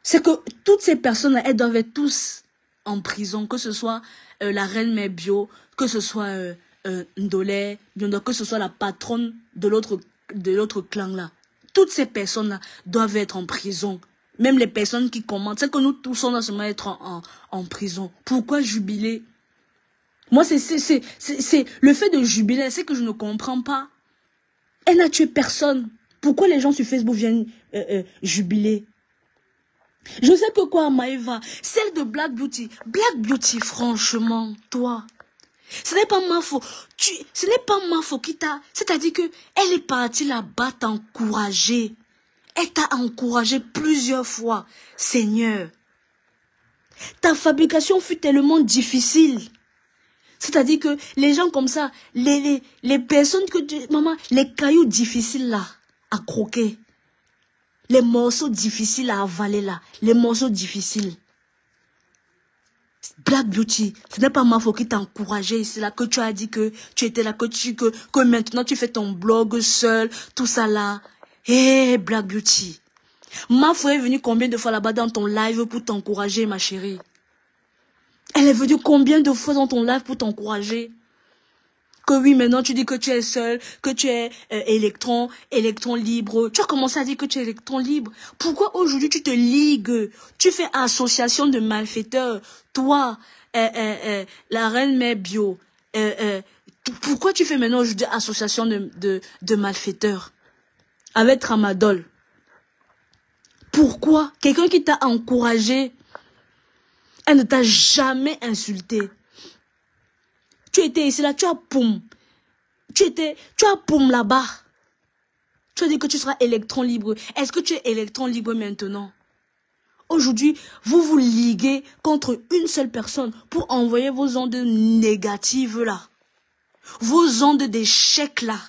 C'est que toutes ces personnes-là, elles doivent être tous en prison. Que ce soit la reine mère bio, que ce soit Ndolé, que ce soit la patronne de l'autre clan-là. Toutes ces personnes-là doivent être en prison. Même les personnes qui commandent. C'est que nous tous, on doit seulement être en prison. Pourquoi jubiler? Moi, c'est le fait de jubiler, c'est que je ne comprends pas. Elle n'a tué personne. Pourquoi les gens sur Facebook viennent jubiler? Je sais que quoi, Maëva, celle de Black Beauty. Black Beauty, franchement, toi, ce n'est pas ma faute. Ce n'est pas ma faute qui t'a... C'est-à-dire que elle est partie là-bas t'encourager. Elle t'a encouragé plusieurs fois. Seigneur, ta fabrication fut tellement difficile. C'est-à-dire que les gens comme ça, les personnes que tu... Maman, les cailloux difficiles là, à croquer. Les morceaux difficiles à avaler là. Les morceaux difficiles. Black Beauty, ce n'est pas ma faute qui t'a encouragé. C'est là que tu as dit que tu étais là, que maintenant tu fais ton blog seul, tout ça là. Hé, Black Beauty. Ma faute est venue combien de fois là-bas dans ton live pour t'encourager, ma chérie? Elle est venue combien de fois dans ton live pour t'encourager? Que oui, maintenant tu dis que tu es seul, que tu es électron libre. Tu as commencé à dire que tu es électron libre. Pourquoi aujourd'hui tu te ligues? Tu fais association de malfaiteurs. Toi, la reine mère bio. Pourquoi tu fais maintenant aujourd'hui association de malfaiteurs? Avec Tramadol. Pourquoi? Quelqu'un qui t'a encouragé, elle ne t'a jamais insulté. Tu étais ici là, tu as poum. Tu as poum là-bas. Tu as dit que tu seras électron libre. Est-ce que tu es électron libre maintenant? Aujourd'hui, vous vous liguez contre une seule personne pour envoyer vos ondes négatives là. Vos ondes d'échec là.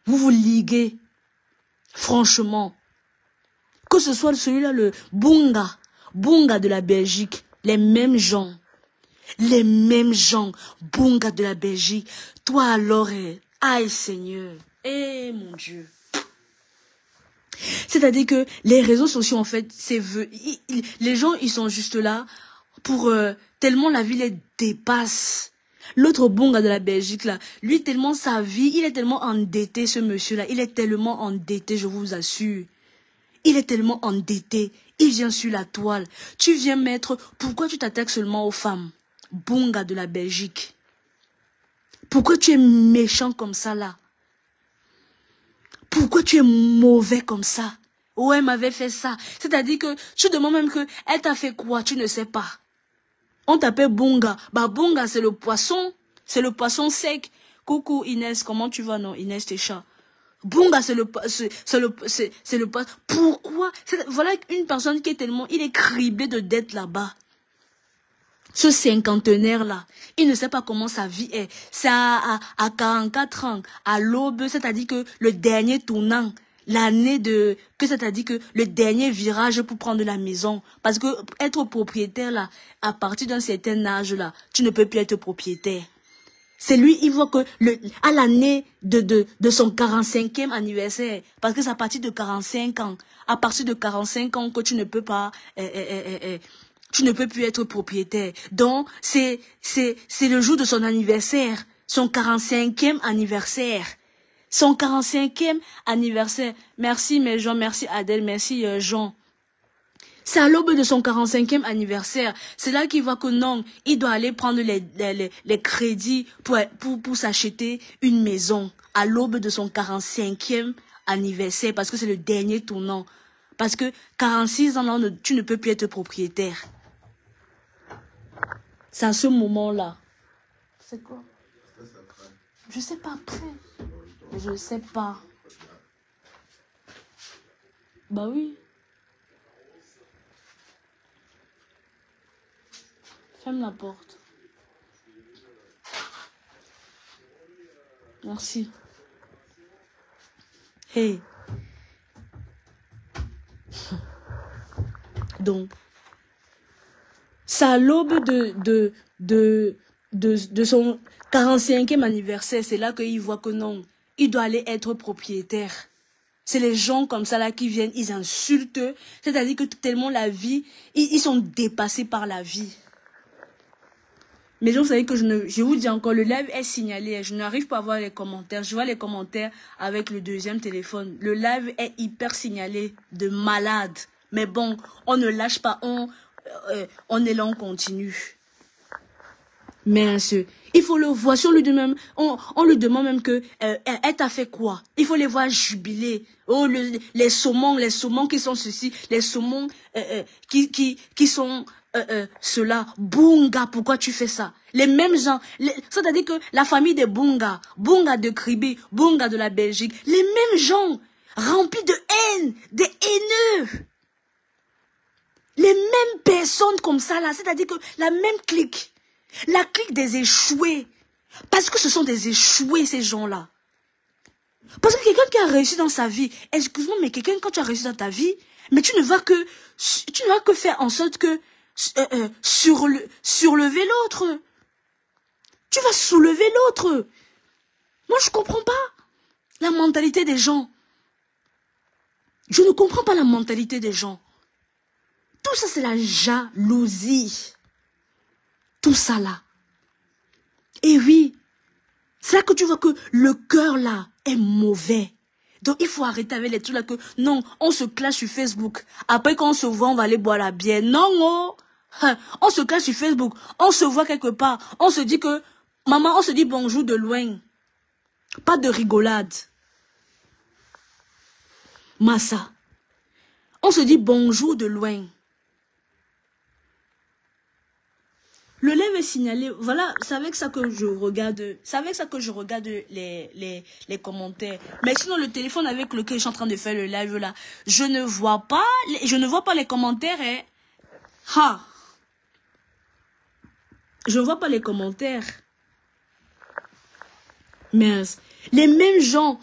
Vous vous liguez. Franchement. Que ce soit celui-là, le Bunga de la Belgique. Les mêmes gens. Les mêmes gens, Bunga de la Belgique. Toi alors, aïe Seigneur, mon Dieu. C'est-à-dire que les réseaux sociaux, en fait, les gens, ils sont juste là pour tellement la vie les dépasse. L'autre Bunga de la Belgique, là, lui, tellement sa vie, il est tellement endetté, ce monsieur-là. Il est tellement endetté, je vous assure. Il est tellement endetté. Il vient sur la toile. Tu viens mettre... Pourquoi tu t'attaques seulement aux femmes? Bunga de la Belgique. Pourquoi tu es méchant comme ça là? Pourquoi tu es mauvais comme ça? Oh, elle m'avait fait ça. C'est-à-dire que tu demandes même que elle t'a fait quoi? Tu ne sais pas. On t'appelle Bunga. Bah Bunga c'est le poisson. C'est le poisson sec. Coucou Inès, comment tu vas? Non, Inès t'es chat. Bunga c'est le poisson. Pourquoi? Voilà une personne qui est tellement... Il est criblé de dettes là-bas. Ce cinquantenaire-là, il ne sait pas comment sa vie est. C'est à 44 ans, à l'aube, c'est-à-dire que le dernier tournant, l'année que ça t'a dit que le dernier virage pour prendre la maison. Parce que être propriétaire, là, à partir d'un certain âge, là, tu ne peux plus être propriétaire. C'est lui, il voit que à l'année de son 45e anniversaire, parce que c'est à partir de 45 ans, à partir de 45 ans que tu ne peux pas, tu ne peux plus être propriétaire. Donc, c'est le jour de son anniversaire, son 45e anniversaire. Son 45e anniversaire. Merci mes gens, merci Adèle, merci Jean. C'est à l'aube de son 45e anniversaire. C'est là qu'il voit que non, il doit aller prendre les crédits pour s'acheter une maison. À l'aube de son 45e anniversaire, parce que c'est le dernier tournant. Parce que 46 ans, là, tu ne peux plus être propriétaire. C'est à ce moment-là. C'est quoi? Je sais pas après. Je sais pas. Bah oui. Ferme la porte. Merci. Hey. Donc, c'est à l'aube de son 45e anniversaire, c'est là qu'il voit que non, il doit aller être propriétaire. C'est les gens comme ça là qui viennent, ils insultent, c'est-à-dire que tellement la vie, ils sont dépassés par la vie. Mais vous savez que je vous dis encore, le live est signalé, je n'arrive pas à voir les commentaires, je vois les commentaires avec le deuxième téléphone. Le live est hyper signalé, de malade. Mais bon, on ne lâche pas, on est là, on continue. Mais il faut le voir, si on lui demande même, on lui demande même que, elle t'a fait quoi? Il faut les voir jubiler. Oh, les saumons qui sont ceci, les saumons qui sont ceux-là. Bunga, pourquoi tu fais ça? Les mêmes gens, c'est-à-dire que la famille des Bunga, Bunga de Kribi, Bunga de la Belgique, les mêmes gens remplis de haine, des haineux. Les mêmes personnes comme ça là, c'est-à-dire que la même clique. La clique des échoués. Parce que ce sont des échoués, ces gens-là. Parce que quelqu'un qui a réussi dans sa vie, excuse-moi, mais quelqu'un, quand tu as réussi dans ta vie, mais tu ne vas que faire en sorte que surlever l'autre. Tu vas soulever l'autre. Moi, je ne comprends pas la mentalité des gens. Je ne comprends pas la mentalité des gens. Tout ça, c'est la jalousie. Tout ça là. Et oui, c'est là que tu vois que le cœur là est mauvais. Donc il faut arrêter avec les trucs là que non, on se clash sur Facebook. Après quand on se voit, on va aller boire la bière. Non, oh. On se clash sur Facebook. On se voit quelque part. On se dit que, maman, on se dit bonjour de loin. Pas de rigolade. Massa. On se dit bonjour de loin. Le live est signalé. Voilà, c'est avec ça que je regarde. C'est avec ça que je regarde les commentaires. Mais sinon, le téléphone avec lequel je suis en train de faire le live là, je ne vois pas les commentaires. Hein. Ha! Je ne vois pas les commentaires. Mince. Les mêmes gens,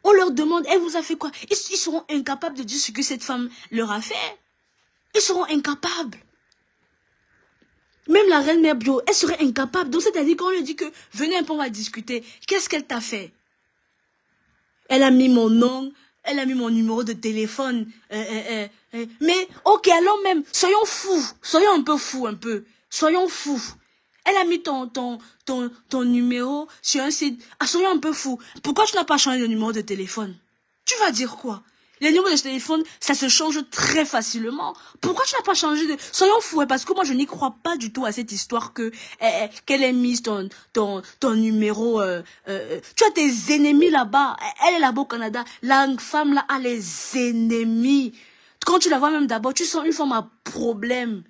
on leur demande, elle vous a fait quoi? Ils seront incapables de dire ce que cette femme leur a fait. Ils seront incapables. Même la reine mère bio, elle serait incapable. Donc, c'est-à-dire qu'on lui dit que, venez un peu, on va discuter. Qu'est-ce qu'elle t'a fait? Elle a mis mon nom, elle a mis mon numéro de téléphone. Mais, ok, alors même, soyons fous. Soyons un peu fous, un peu. Soyons fous. Elle a mis ton numéro sur un site. Ah, soyons un peu fous. Pourquoi tu n'as pas changé de numéro de téléphone? Tu vas dire quoi? Les numéros de téléphone, ça se change très facilement. Pourquoi tu n'as pas changé de... Soyons fous, hein, parce que moi, je n'y crois pas du tout à cette histoire que qu'elle ait mis ton numéro... tu as tes ennemis là-bas. Elle est là-bas au Canada. La femme là a les ennemis. Quand tu la vois même d'abord, tu sens une forme à problème.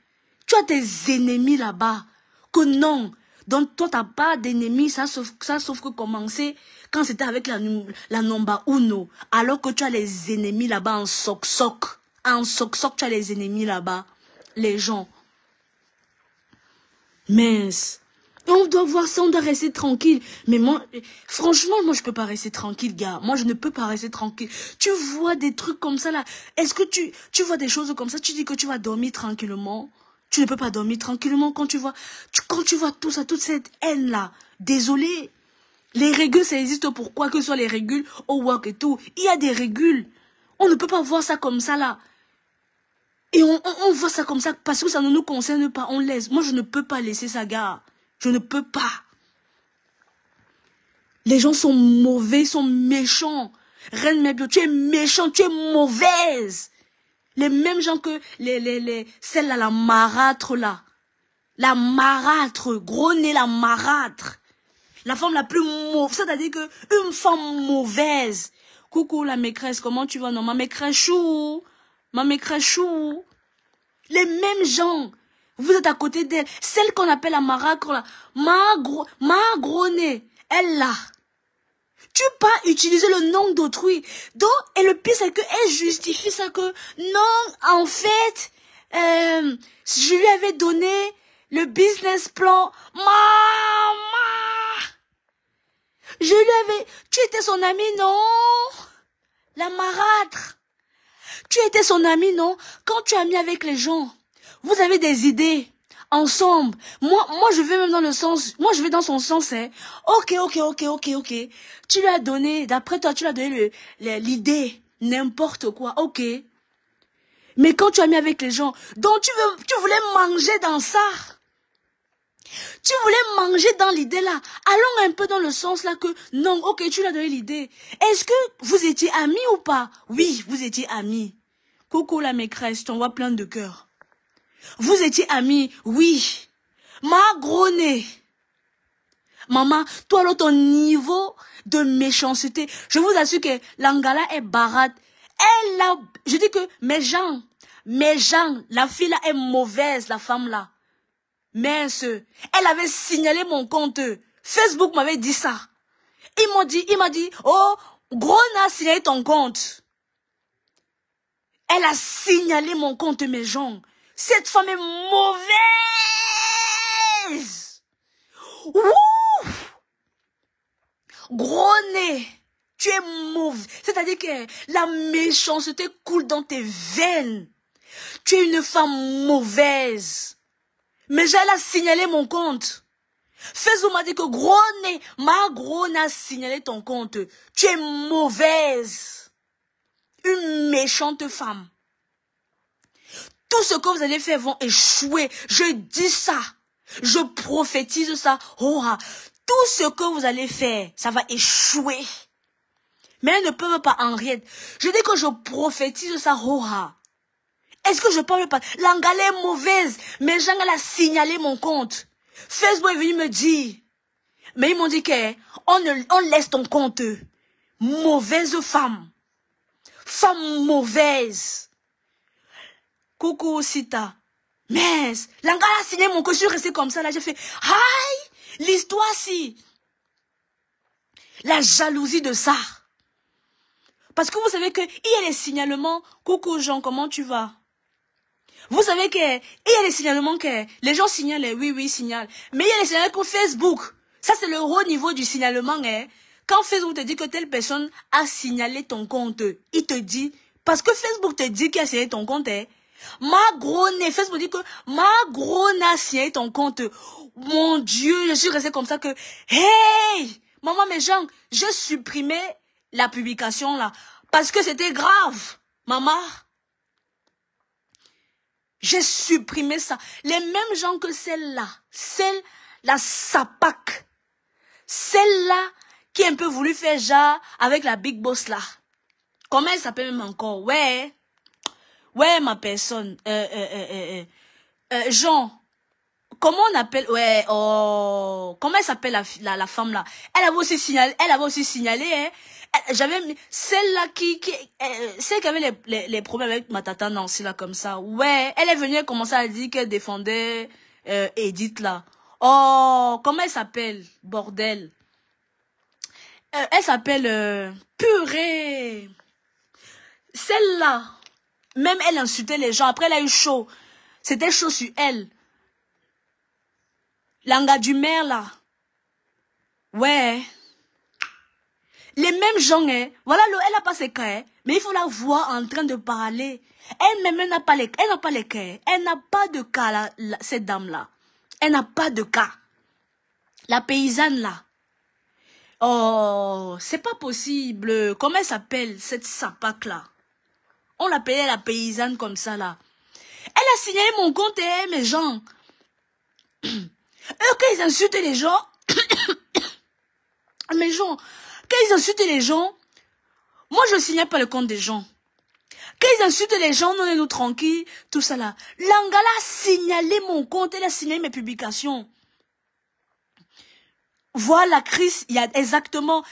Tu as tes ennemis là-bas. Que non. Donc, toi, tu n'as pas d'ennemis. Ça sauf que commencer... Quand c'était avec la Nomba Uno, alors que tu as les ennemis là-bas en soc-soc. En soc-soc, tu as les ennemis là-bas. Les gens. Mince. On doit voir ça, on doit rester tranquille. Mais moi, franchement, moi, je peux pas rester tranquille, gars. Moi, je ne peux pas rester tranquille. Tu vois des trucs comme ça, là. Est-ce que tu vois des choses comme ça? Tu dis que tu vas dormir tranquillement. Tu ne peux pas dormir tranquillement quand tu vois tout ça, toute cette haine-là. Désolé. Les régules, ça existe pourquoi que ce soit les régules au work et tout. Il y a des régules. On ne peut pas voir ça comme ça, là. Et on voit ça comme ça parce que ça ne nous concerne pas. On laisse. Moi, je ne peux pas laisser ça, gars. Je ne peux pas. Les gens sont mauvais, sont méchants. Reine Mabio, tu es méchant, tu es mauvaise. Les mêmes gens que celle-là, la marâtre, là. La marâtre, gros nez, la marâtre. La femme la plus mauvaise, c'est-à-dire que une femme mauvaise. Coucou la maîtresse, comment tu vas? Non, ma maîtresse chou. Ma maîtresse chou. Les mêmes gens. Vous êtes à côté d'elle. Celle qu'on appelle la marâtre, là. Ma gros nez. Elle là. Tu peux pas utiliser le nom d'autrui. Donc, et le pire, c'est qu'elle justifie ça que, non, en fait, je lui avais donné le business plan. Maman! Tu étais son ami, non? La marâtre. Tu étais son ami, non? Quand tu as mis avec les gens, vous avez des idées. Ensemble. Moi, je vais même dans le sens, moi, je vais dans son sens, hein. Ok. Tu lui as donné, d'après toi, tu lui as donné l'idée. N'importe quoi, ok. Mais quand tu as mis avec les gens, donc tu voulais manger dans ça. Tu voulais manger dans l'idée là. Allons un peu dans le sens là que, non, ok, tu lui as donné l'idée. Est-ce que vous étiez amis ou pas? Oui, vous étiez amis. Coucou la maîtresse, je t'envoie plein de cœurs. Vous étiez amis, oui. Ma gros nez. Maman, toi, là, ton niveau de méchanceté, je vous assure que l'Angala est barate. Je dis que mes gens, la fille là est mauvaise, la femme là. Mince, elle avait signalé mon compte. Facebook m'avait dit ça. Il m'a dit, oh, gros n'a signalé ton compte. Elle a signalé mon compte, mes gens. Cette femme est mauvaise. Ouh! Gros nez. Tu es mauvais. C'est-à-dire que la méchanceté coule dans tes veines. Tu es une femme mauvaise. Mais elle a signalé mon compte. Facebook m'a dit que gros nez, ma gros nez a signalé ton compte. Tu es mauvaise. Une méchante femme. Tout ce que vous allez faire vont échouer. Je dis ça. Je prophétise ça. Oh, tout ce que vous allez faire, ça va échouer. Mais elles ne peuvent pas en rien. Je dis que je prophétise ça. Oh, est-ce que je parle pas? L'Angala est mauvaise. Mais Jean a signalé mon compte. Facebook est venu me dire. Mais ils m'ont dit que on laisse ton compte. Mauvaise femme. Femme mauvaise. Coucou Sita. Mais l'Angala a signé mon compte. Je suis restée comme ça là. J'ai fait. Aïe! L'histoire si. La jalousie de ça. Parce que vous savez qu'il y a les signalements. Coucou Jean, comment tu vas? Vous savez qu'il y a les signalements que les gens signalent, oui, signalent. Mais il y a les signalements pour Facebook. Ça, c'est le haut niveau du signalement. Hein. Quand Facebook te dit que telle personne a signalé ton compte, il te dit, parce que Facebook te dit qu'il a signalé ton compte, hein. Facebook dit que ma gronne a signalé ton compte. Mon Dieu, je suis restée comme ça que, hey, maman, mes gens, je supprimais la publication là, parce que c'était grave, maman. J'ai supprimé ça. Les mêmes gens que celle-là, la Sapac, celle-là qui a un peu voulu faire genre avec la Big Boss là. Comment elle s'appelle même encore? Ouais, ma personne. Jean. Comment on appelle? Ouais, oh. Comment elle s'appelle la femme là? Elle avait aussi signalé, hein. J'avais celle-là celle qui avait les problèmes avec ma tata Nancy là comme ça. Ouais, elle est venue commencer à dire qu'elle défendait Edith là. Oh, comment elle s'appelle? Bordel. Elle s'appelle purée. Celle-là, même elle insultait les gens. Après elle a eu chaud. C'était chaud sur elle. L'anga du maire, là. Ouais. Les mêmes gens, hein. Voilà, elle n'a pas ses cas, hein. Mais il faut la voir en train de parler. Elle-même, elle n'a pas les cas. Elle n'a pas de cas, cette dame-là. Elle n'a pas de cas. La paysanne, là. Oh, c'est pas possible. Comment elle s'appelle, cette sapac-là? On l'appelait la paysanne comme ça, là. Elle a signalé mon compte, hein, mes gens. Quand ils insultent les gens, mes gens, quand ils insultent les gens, moi je ne signale pas le compte des gens. Quand ils insultent les gens, non, nous tranquilles, tout ça là. L'Angala a signalé mon compte, elle a signalé mes publications. Voilà, Chris, il y a exactement,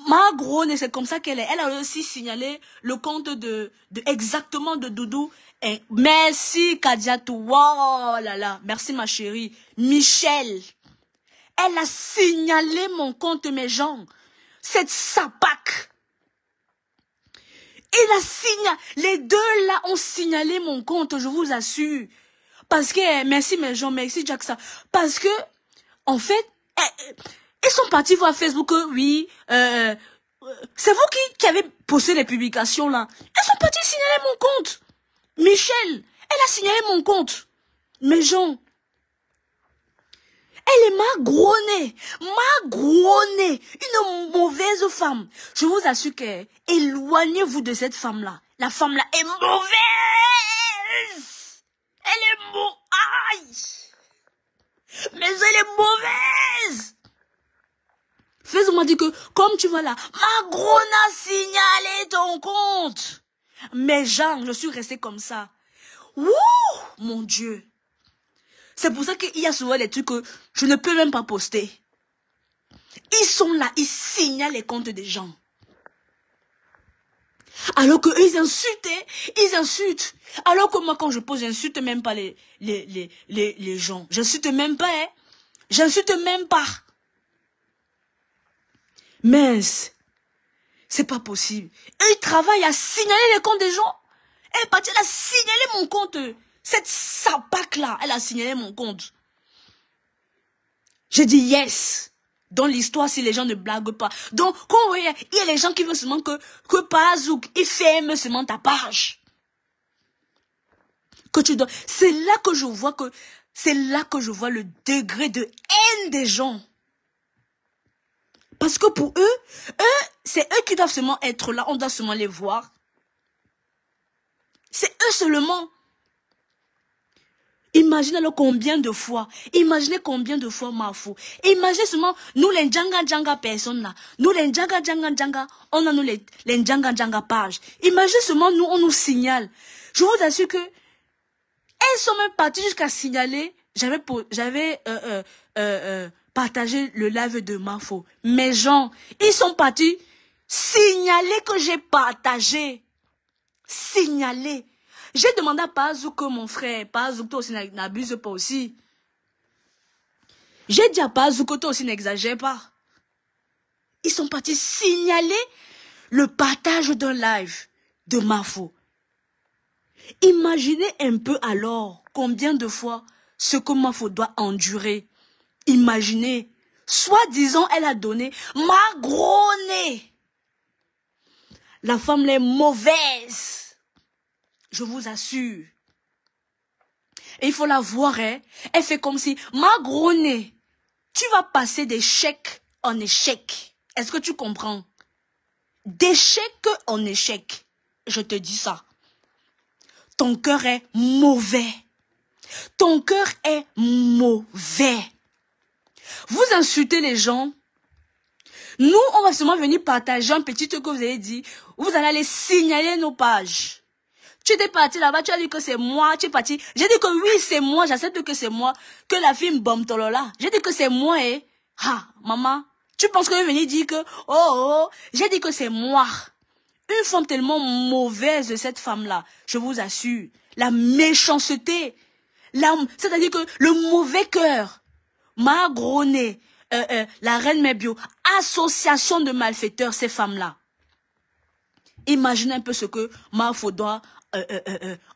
ma grone, c'est comme ça qu'elle est. Elle a aussi signalé le compte exactement de Doudou. Et merci, Kadiatou. Wow, là là. Merci, ma chérie. Michel. Elle a signalé mon compte, mes gens. Cette sapac. Il a signalé. Les deux là ont signalé mon compte, je vous assure. Parce que, merci, mes gens, merci, Jackson. Parce que, en fait, ils sont partis voir Facebook, oui, c'est vous qui avez posté les publications là. Ils sont partis signaler mon compte. Michel, elle a signalé mon compte. Mes gens. Elle est magronnée, une mauvaise femme. Je vous assure que, éloignez-vous de cette femme-là. La femme-là est mauvaise. Elle est mauvaise. Mais elle est mauvaise. Fais-moi dire que, comme tu vois là, Macron a signalé ton compte. Mais Jean, je suis restée comme ça. Ouh, mon Dieu. C'est pour ça qu'il y a souvent des trucs que je ne peux même pas poster. Ils sont là, ils signalent les comptes des gens. Alors qu'eux, ils insultent. Alors que moi, quand je pose, j'insulte même pas les gens. J'insulte même pas, hein. J'insulte même pas. Mince, c'est pas possible. Et ils travaillent à signaler les comptes des gens. Elle est partie, elle a signalé mon compte. Cette sapac-là, elle a signalé mon compte. J'ai dit yes. Dans l'histoire, si les gens ne blaguent pas. Donc, quand vous voyez, il y a les gens qui veulent seulement que Pazouk, il ferme seulement ta page. Que tu dois. C'est là que je vois le degré de haine des gens. Parce que pour eux, c'est eux qui doivent seulement être là, on doit seulement les voir. C'est eux seulement. Imaginez alors combien de fois Mafou. Imaginez seulement, nous les Djanga personnes là, nous les Djanga, on a nous les Djanga pages. Imaginez seulement, nous, on nous signale. Je vous assure que, elles sont même parties jusqu'à signaler, j'avais partagé le live de Mafou. Mes gens, ils sont partis signaler que j'ai partagé. Signaler. J'ai demandé à Pazouk, mon frère, Pazouk, toi aussi n'abuse pas aussi. J'ai dit à Pazouk, toi aussi n'exagère pas. Ils sont partis signaler le partage d'un live de Mafou. Imaginez un peu alors combien de fois ce que Mafou doit endurer. Imaginez, soi-disant, elle a donné ma gros nez. La femme est mauvaise. Je vous assure. Et il faut la voir, hein. Elle fait comme si, ma gros nez, tu vas passer d'échec en échec. Est-ce que tu comprends? D'échec en échec. Je te dis ça. Ton cœur est mauvais. Ton cœur est mauvais. Vous insultez les gens. Nous, on va seulement venir partager un petit truc que vous avez dit. Vous allez aller signaler nos pages. Tu étais parti là-bas, tu as dit que c'est moi, tu es parti. J'ai dit que oui, c'est moi, j'accepte que c'est moi, que la fille Bomtolola. J'ai dit que c'est moi, eh. Ah, maman, tu penses que je vais venir dire que, oh, j'ai dit que c'est moi. Une femme tellement mauvaise, cette femme-là, je vous assure. La méchanceté, c'est-à-dire que le mauvais cœur, ma gros nez, la reine Mébio, association de malfaiteurs, ces femmes-là. Imaginez un peu ce que Mafou doit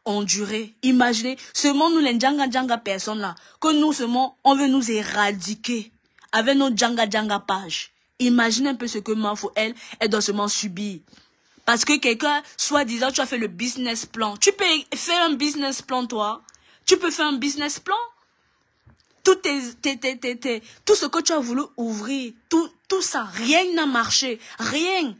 endurer. Imaginez, seulement nous les djanga personnes là, que nous seulement, on veut nous éradiquer avec nos djanga pages. Imaginez un peu ce que Mafo, elle doit seulement subir. Parce que quelqu'un, soi-disant, tu as fait le business plan. Tu peux faire un business plan, toi. Tu peux faire un business plan. Tout ce que tu as voulu ouvrir, tout ça, rien n'a marché. Rien.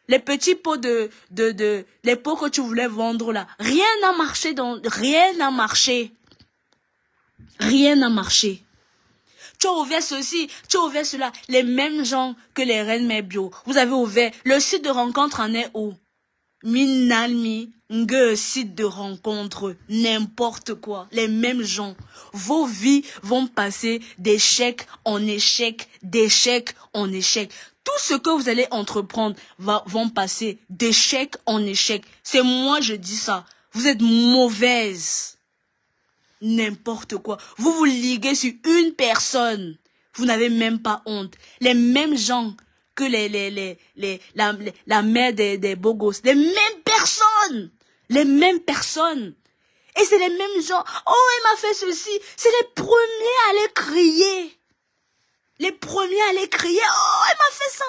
Les petits pots les pots que tu voulais vendre là, rien n'a marché rien n'a marché. Rien n'a marché. Tu as ouvert ceci, tu as ouvert cela. Les mêmes gens que les Reines Mères Bio. Vous avez ouvert. Le site de rencontre en est où? Minalmi, site de rencontre, n'importe quoi. Les mêmes gens. Vos vies vont passer d'échec en échec, d'échec en échec. Tout ce que vous allez entreprendre vont passer d'échec en échec. C'est moi, je dis ça. Vous êtes mauvaise. N'importe quoi. Vous vous liguez sur une personne. Vous n'avez même pas honte. Les mêmes gens que la mère des beaux gosses. Les mêmes personnes. Les mêmes personnes. Et c'est les mêmes gens. Oh, elle m'a fait ceci. C'est les premiers à aller crier. Les premiers à aller crier. Oh, elle m'a fait ça.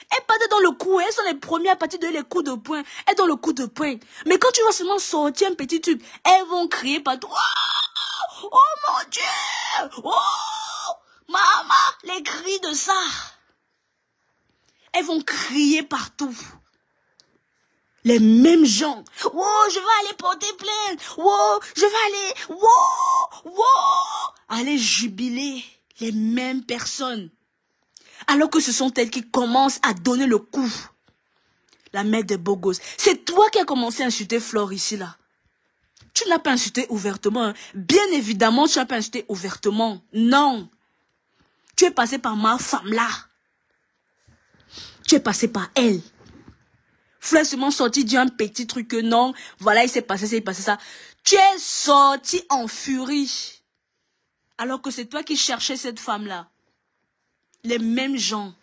Elle partait dans le coup. Elles sont les premiers à partir de les coups de poing. Elles dans le coup de poing. Mais quand tu vas seulement sortir un petit truc, elles vont crier partout. Oh, oh mon Dieu. Oh, maman, les cris de ça. Elles vont crier partout. Les mêmes gens. Oh, je vais aller porter plainte. Oh, je vais aller. Oh, aller jubiler. Les mêmes personnes. Alors que ce sont elles qui commencent à donner le coup. La mère des beaux gosses. C'est toi qui as commencé à insulter Flore ici, là. Tu n'as pas insulté ouvertement. Hein. Bien évidemment, tu n'as pas insulté ouvertement. Non. Tu es passé par ma femme, là. Tu es passé par elle. Flore est seulement sorti d'un petit truc que non. Voilà, il s'est passé ça. Tu es sorti en furie. Alors que c'est toi qui cherchais cette femme-là. Les mêmes gens.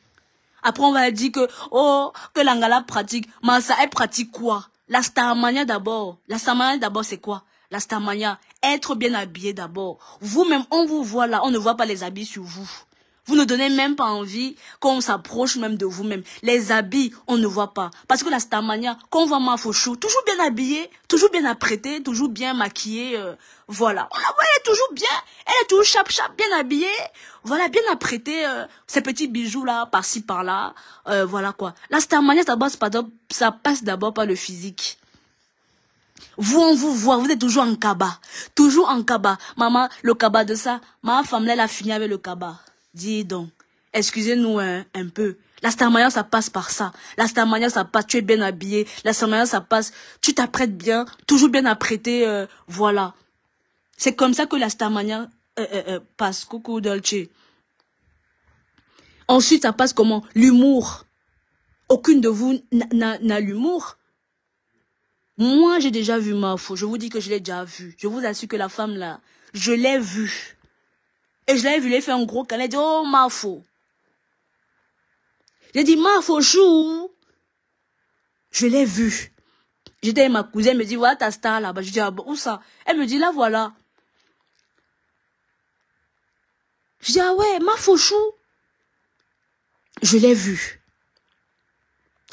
Après, on va dire que, oh, que l'Angala pratique. Mais ça, elle pratique quoi? La starmania d'abord. La starmania d'abord, c'est quoi? La starmania, être bien habillé d'abord. Vous-même, on vous voit là, on ne voit pas les habits sur vous. Vous ne donnez même pas envie qu'on s'approche même de vous-même. Les habits, on ne voit pas. Parce que la starmania, quand on voit Mafochou, toujours bien habillée, toujours bien apprêtée, toujours bien maquillée, voilà. On la voit, elle est toujours bien, elle est toujours chap, bien habillée, voilà, bien apprêtée, ces petits bijoux là, par-ci, par-là, voilà quoi. La starmania, ça passe d'abord par le physique. Vous, on vous voit, vous êtes toujours en cabas. Toujours en cabas. Maman, le cabas de ça, ma femme, elle a fini avec le cabas. Dis donc, excusez-nous un peu. La starmania, ça passe par ça. La starmania, ça passe, tu es bien habillé. La starmania, ça passe, tu t'apprêtes bien, toujours bien apprêté, voilà. C'est comme ça que la starmania passe. Coucou Dolce. Ensuite, ça passe comment? L'humour. Aucune de vous n'a l'humour. Moi, j'ai déjà vu Mafo. Je vous dis que je l'ai déjà vu. Je vous assure que la femme là, je l'ai vue. Et je l'avais vu, il a fait un gros câlin, il a dit, oh, Mafo. J'ai dit, Mafo, chou. Je l'ai vu. J'étais avec ma cousine, elle me dit, voilà ta star là-bas. Je dis, ah bon, où ça? Elle me dit, là, voilà. Je dis, ah ouais, Mafo, chou. Je l'ai vu.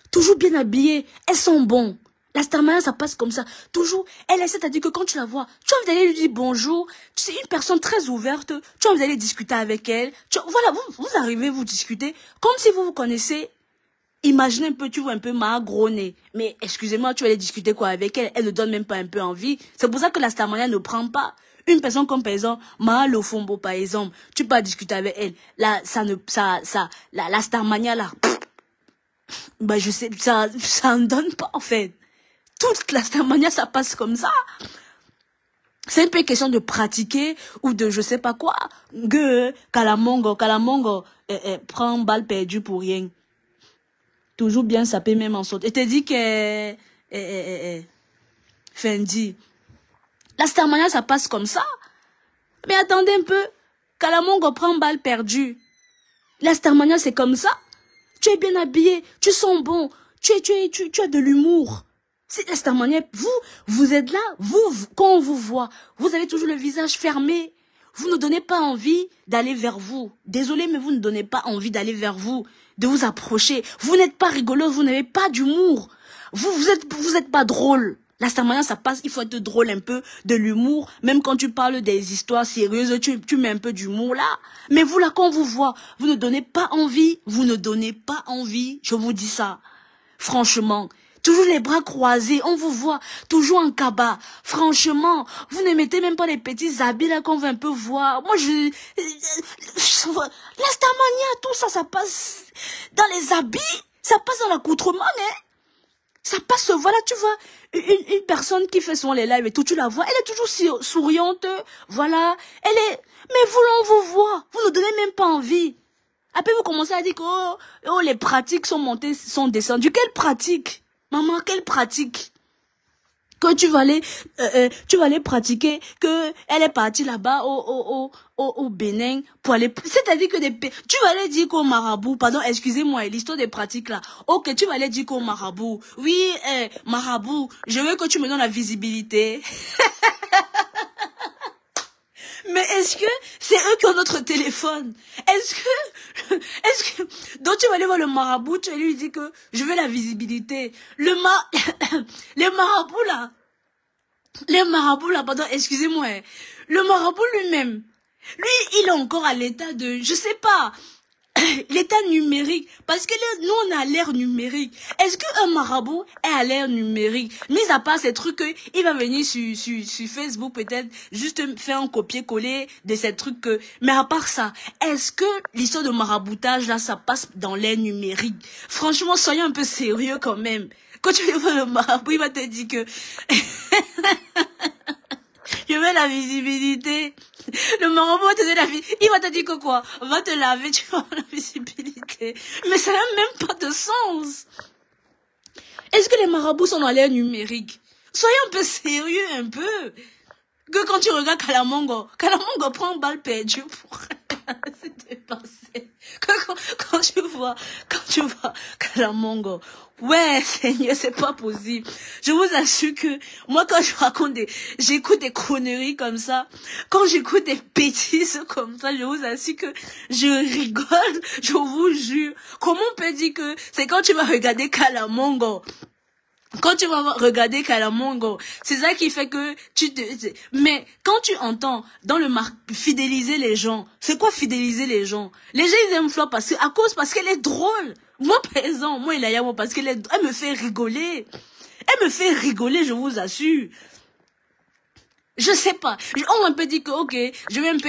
Toujours bien habillée, elles sont bonnes. La starmania, ça passe comme ça. Toujours, elle essaie, c'est-à-dire que quand tu la vois, tu as envie d'aller lui dire bonjour. C'est une personne très ouverte. Tu as envie d'aller discuter avec elle. Voilà, vous arrivez, vous discutez. Comme si vous vous connaissez. Imaginez un peu, tu vois un peu ma gros nez. Mais excusez-moi, tu vas aller discuter quoi avec elle. Elle ne donne même pas un peu envie. C'est pour ça que la starmania ne prend pas. Une personne comme par exemple, Ma Lofombo par exemple. Tu peux discuter avec elle. Là, la starmania là. Bah, je sais, ça ne donne pas en fait. Toute la starmania, ça passe comme ça. C'est un peu question de pratiquer ou de je sais pas quoi. Kalamongo, prend balle perdue pour rien. Toujours bien sapé même en saute. Et te dit que Fendi. La starmania, ça passe comme ça. Mais attendez un peu. Kalamongo prend balle perdue. La starmania, c'est comme ça. Tu es bien habillé, tu sens bon, tu as de l'humour. C'est la Starmania. Vous êtes là, quand on vous voit, vous avez toujours le visage fermé. Vous ne donnez pas envie d'aller vers vous. Désolé, mais vous ne donnez pas envie d'aller vers vous, de vous approcher. Vous n'êtes pas rigolo, vous n'avez pas d'humour. Vous êtes pas drôle. La Starmania, ça passe, il faut être drôle un peu, de l'humour. Même quand tu parles des histoires sérieuses, tu mets un peu d'humour là. Mais vous là, quand on vous voit, vous ne donnez pas envie. Vous ne donnez pas envie, je vous dis ça. Franchement. Toujours les bras croisés, on vous voit, toujours en cabas. Franchement, vous ne mettez même pas les petits habits là qu'on veut un peu voir. Moi, la Starmania, tout ça, ça passe dans les habits, ça passe dans l'accoutrement, hein. Ça passe, voilà, tu vois, une personne qui fait son les lives et tout, tu la vois, elle est toujours souriante, voilà, mais vous, là, on vous voit, vous ne donnez même pas envie. Après, vous commencez à dire que, oh, les pratiques sont montées, sont descendues. Quelle pratique? Maman, quelle pratique? Que tu vas aller pratiquer, que elle est partie là-bas au Bénin pour aller, c'est-à-dire que tu vas aller dire qu'au marabout, pardon, excusez-moi, l'histoire des pratiques là. Ok, tu vas aller dire qu'au marabout, oui, marabout, je veux que tu me donnes la visibilité. Mais est-ce que c'est eux qui ont notre téléphone? Est-ce que, donc tu vas aller voir le marabout, tu vas lui dire que je veux la visibilité. Les marabouts là, pardon, excusez-moi, le marabout lui-même, lui, il est encore à l'état de, je sais pas, l'état numérique, parce que nous on a l'ère numérique. Est-ce qu'un marabout est à l'ère numérique? Mis à part ces trucs, il va venir sur Facebook peut-être juste faire un copier-coller de ces trucs. Mais à part ça, est-ce que l'histoire de maraboutage là, ça passe dans l'ère numérique? Franchement, soyons un peu sérieux quand même. Quand tu vois le marabout, il va te dire que je veux la visibilité. Le marabout va te donner il va te dire que quoi? Va te laver, tu vas avoir la visibilité. Mais ça n'a même pas de sens. Est-ce que les marabouts sont dans l'ère numérique? Soyez un peu sérieux, un peu. Que quand tu regardes Kalamongo prend balle perdue pour se dépasser. Quand tu vois Kalamongo, ouais, Seigneur, c'est pas possible. Je vous assure que, moi, quand j'écoute des conneries comme ça, quand j'écoute des bêtises comme ça, je vous assure que je rigole, je vous jure. Comment on peut dire que c'est quand tu vas regarder Kalamongo? Quand tu vas regarder Kalamongo, c'est ça qui fait que mais quand tu entends dans le fidéliser les gens, c'est quoi fidéliser les gens? Les gens, ils aiment Flop parce qu'elle est drôle. Moi, par exemple, moi, Ilayamo, parce elle me fait rigoler. Elle me fait rigoler, je vous assure. Je sais pas. On m'a un peu dit que, ok, je vais un peu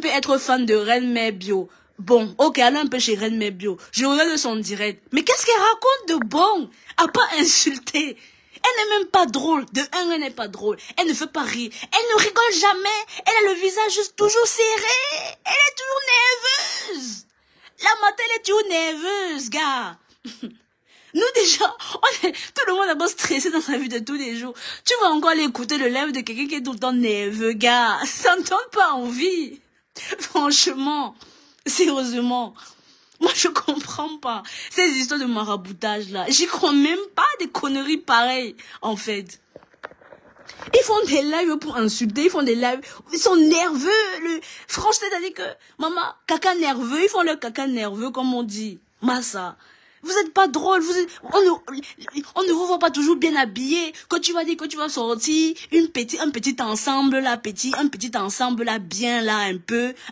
être fan de Reine Mère Bio. Bon, ok, allons un peu chez Reine Mère Bio. Je regarde son direct. Mais qu'est-ce qu'elle raconte de bon? À pas insulter. Elle n'est même pas drôle. De un, elle n'est pas drôle. Elle ne fait pas rire. Elle ne rigole jamais. Elle a le visage juste toujours serré. Elle est toujours nerveuse. La matin, elle est toujours nerveuse, gars. Nous déjà, tout le monde est pas stressé dans sa vie de tous les jours. Tu vas encore aller écouter le live de quelqu'un qui est tout le temps nerveux, gars. Ça ne donne pas envie. Franchement, sérieusement. Moi, je comprends pas ces histoires de maraboutage là. J'y crois même pas des conneries pareilles, en fait. Ils font des lives pour insulter, ils font des lives, ils sont nerveux. Franchement, c'est-à-dire que, maman, caca nerveux, ils font leur caca nerveux, comme on dit. Massa. Vous êtes pas drôle, on ne vous voit pas toujours bien habillé. Quand tu vas dire que tu vas sortir un petit ensemble là, un petit ensemble là, bien là,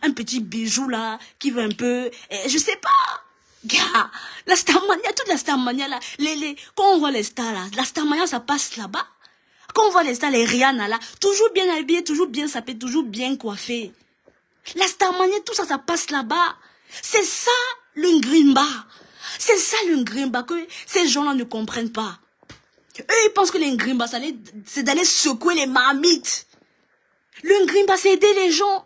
un petit bijou là, qui va un peu, je sais pas. Gars, la Starmania, toute la Starmania là, quand on voit les stars là, la Starmania ça passe là-bas. Quand on voit les stars, les Rihanna là, toujours bien habillés, toujours bien sapés, toujours bien coiffés. La Starmania, tout ça, ça passe là-bas. C'est ça, le Ngrimba. C'est ça le Ngrimba que ces gens-là ne comprennent pas. Eux, ils pensent que le Ngrimba, c'est d'aller secouer les marmites. Le Ngrimba, c'est aider les gens.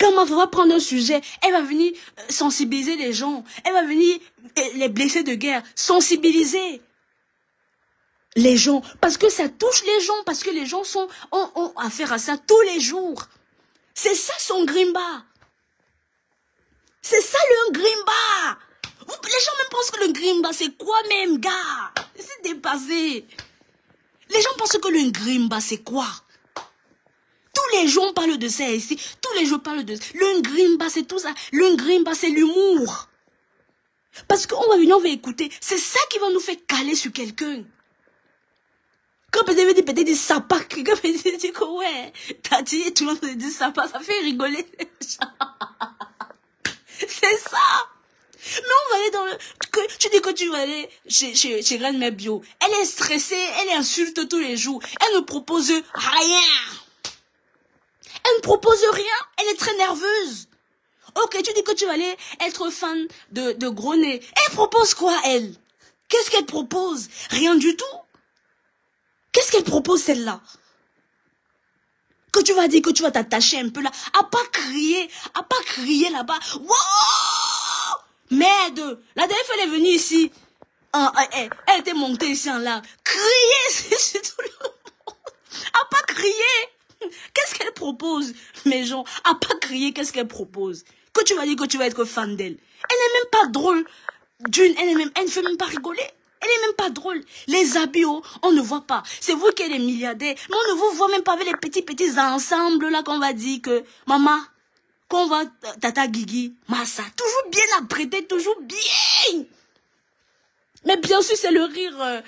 Quand ma va prendre un sujet, elle va venir sensibiliser les gens. Elle va venir les blessés de guerre, sensibiliser les gens. Parce que ça touche les gens, parce que les gens ont affaire à ça tous les jours. C'est ça son Ngrimba. C'est ça le Ngrimba. Les gens même pensent que le Ngrimba, c'est quoi même, gars? dépassé. Les gens pensent que le Ngrimba, c'est quoi? Tous les jours, on parle de ça ici. Tous les jours, on parle de ça. Le Ngrimba, c'est tout ça. Le Ngrimba, c'est l'humour. Parce qu'on va venir, on va écouter. C'est ça qui va nous faire caler sur quelqu'un. Quand peut-être des sapas, quelqu'un peut dire que ouais, t'as dit, tout le monde dit sapas, ça fait rigoler les gens. C'est ça. Mais on va aller dans le... Tu dis que tu vas aller chez Reine Mère Bio. Elle est stressée, elle insulte tous les jours. Elle ne propose rien. Elle ne propose rien. Elle est très nerveuse. Ok, tu dis que tu vas aller être fan de Gros Nez. Elle propose quoi, elle? Qu'est-ce qu'elle propose? Rien du tout. Qu'est-ce qu'elle propose, celle-là? Que tu vas dire que tu vas t'attacher un peu là. À pas crier là-bas. Wow! Merde! La dernière fois, elle est venue ici. Elle était montée ici en larmes. Crier, c'est tout le monde. À pas crier. Qu'est-ce qu'elle propose, mes gens? À pas crier, qu'est-ce qu'elle propose? Que tu vas dire que tu vas être fan d'elle. Elle n'est même pas drôle. Elle ne fait même pas rigoler. Elle n'est même pas drôle. Les habits, on ne voit pas. C'est vous qui êtes les milliardaires. Mais on ne vous voit même pas avec les petits ensembles là qu'on va dire que, maman, qu'on va, tata Guigui, Massa, toujours bien apprêté, toujours bien. Mais bien sûr, c'est le rire,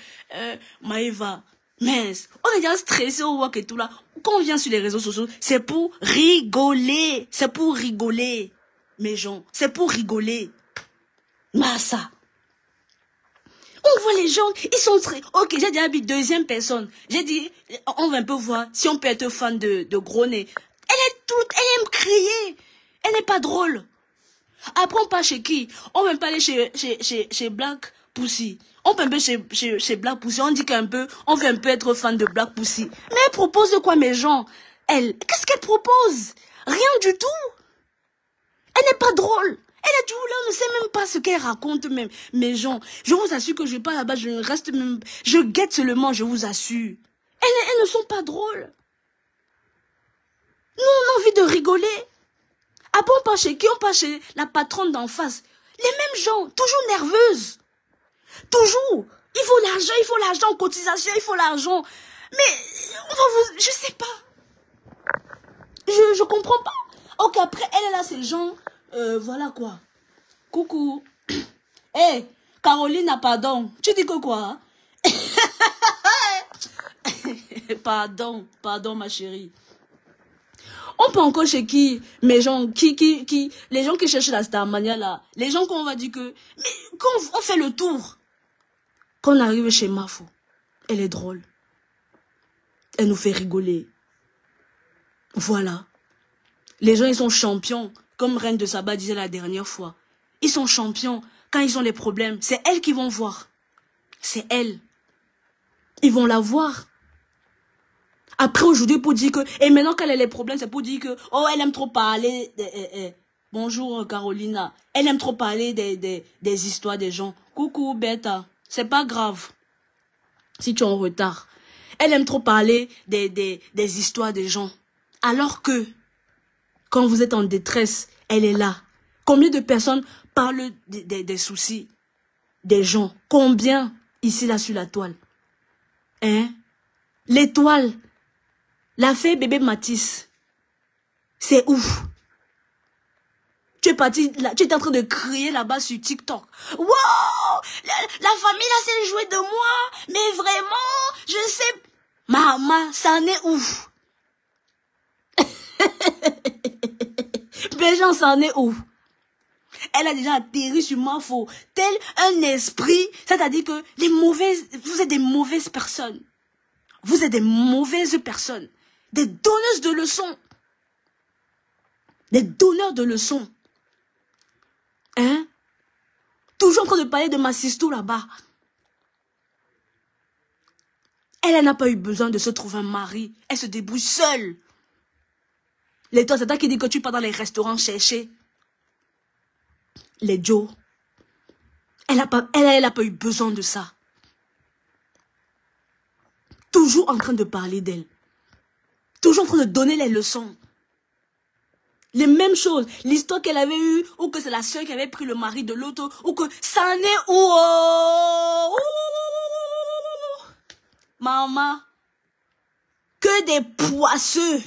Maëva. Mince, on est déjà stressé au work et tout là. Quand on vient sur les réseaux sociaux, c'est pour rigoler. C'est pour rigoler, mes gens. C'est pour rigoler. Massa. On voit les gens, ils sont très... Ok, j'ai déjà dit deuxième personne. J'ai dit, on va un peu voir si on peut être fan de Gros Nez. Elle aime crier. Elle n'est pas drôle. Après, on part chez qui? On va pas aller chez Black Pussy. On peut un peu chez Black Pussy. On dit qu'un peu, on veut un peu être fan de Black Pussy. Mais elle propose quoi, mes gens? Qu'est-ce qu'elle propose? Rien du tout. Elle n'est pas drôle. Elle est toujours là, on ne sait même pas ce qu'elle raconte même. Mes gens, je vous assure que je vais pas là-bas, je reste même... Je guette seulement, je vous assure. Elles ne sont pas drôles. Nous, on a envie de rigoler. Après, on part chez qui? On part chez la patronne d'en face. Les mêmes gens, toujours nerveuses. Toujours. Il faut l'argent, cotisation, il faut l'argent. Mais, on va vous... Je sais pas. Je comprends pas. Ok, après, elle est là, ces gens... voilà quoi. Coucou. Hey, Caroline, pardon. Tu dis que quoi? Pardon, ma chérie. On peut encore chez qui? Mes gens, les gens qui cherchent la Starmania là. Les gens qu'on va dire que... Mais quand on fait le tour, quand on arrive chez Mafo, elle est drôle. Elle nous fait rigoler. Voilà. Les gens, ils sont champions. Comme Reine de Saba disait la dernière fois. Ils sont champions. Quand ils ont des problèmes, c'est elles qui vont voir. C'est elles. Ils vont la voir. Après, aujourd'hui, pour dire que... Et maintenant, quand elle a les problèmes, c'est pour dire que... Oh, elle aime trop parler... Bonjour, Carolina. Elle aime trop parler des histoires des gens. Coucou, Beta. C'est pas grave. Si tu es en retard. Elle aime trop parler des histoires des gens. Alors que... Quand vous êtes en détresse, elle est là. Combien de personnes parlent des soucis des gens? Combien ici, là, sur la toile? Hein? L'étoile. La fée bébé Matisse. C'est ouf. Tu es parti, là, tu es en train de crier là-bas sur TikTok. Wow! La famille, là, s'est jouée de moi. Mais vraiment, je sais... Maman, ça en est ouf. Les gens, ça en est ouf. Elle a déjà atterri sur Mafo, tel un esprit. C'est-à-dire que vous êtes des mauvaises personnes. Vous êtes des mauvaises personnes. Des donneuses de leçons. Des donneurs de leçons. Hein? Toujours en train de parler de ma sister là-bas. Elle n'a pas eu besoin de se trouver un mari. Elle se débrouille seule. C'est toi qui dis que tu pars dans les restaurants chercher les Joe. Elle n'a pas eu besoin de ça. Toujours en train de parler d'elle. Toujours en train de donner les leçons. Les mêmes choses. L'histoire qu'elle avait eue, ou que c'est la soeur qui avait pris le mari de l'autre, ou que ça en est où. maman. Que des poisseux.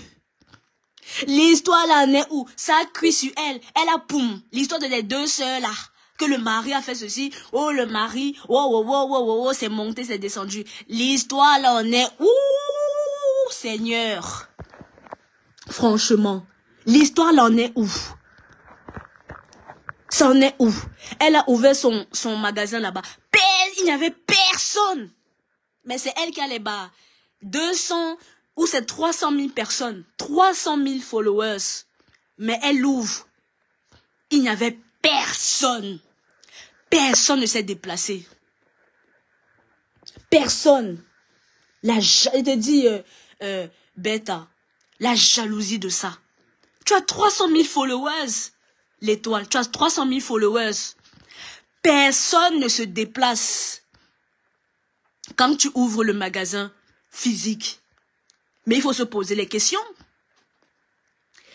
L'histoire là en est où? Ça a cuit sur elle. Elle a poum. L'histoire de les deux sœurs là. Que le mari a fait ceci. Oh, le mari. Oh, c'est monté, c'est descendu. L'histoire là en est où, Seigneur? Franchement. L'histoire là en est où? Ça en est où? Elle a ouvert son magasin là-bas. Il n'y avait personne. Mais c'est elle qui a les bars. 200 ou c'est 300 000 personnes. 300 000 followers. Mais elle ouvre. Il n'y avait personne. Personne ne s'est déplacé. Personne. Je te dis, Beta, la jalousie de ça. Tu as 300 000 followers. L'étoile, tu as 300 000 followers. Personne ne se déplace quand tu ouvres le magasin physique. Mais il faut se poser les questions.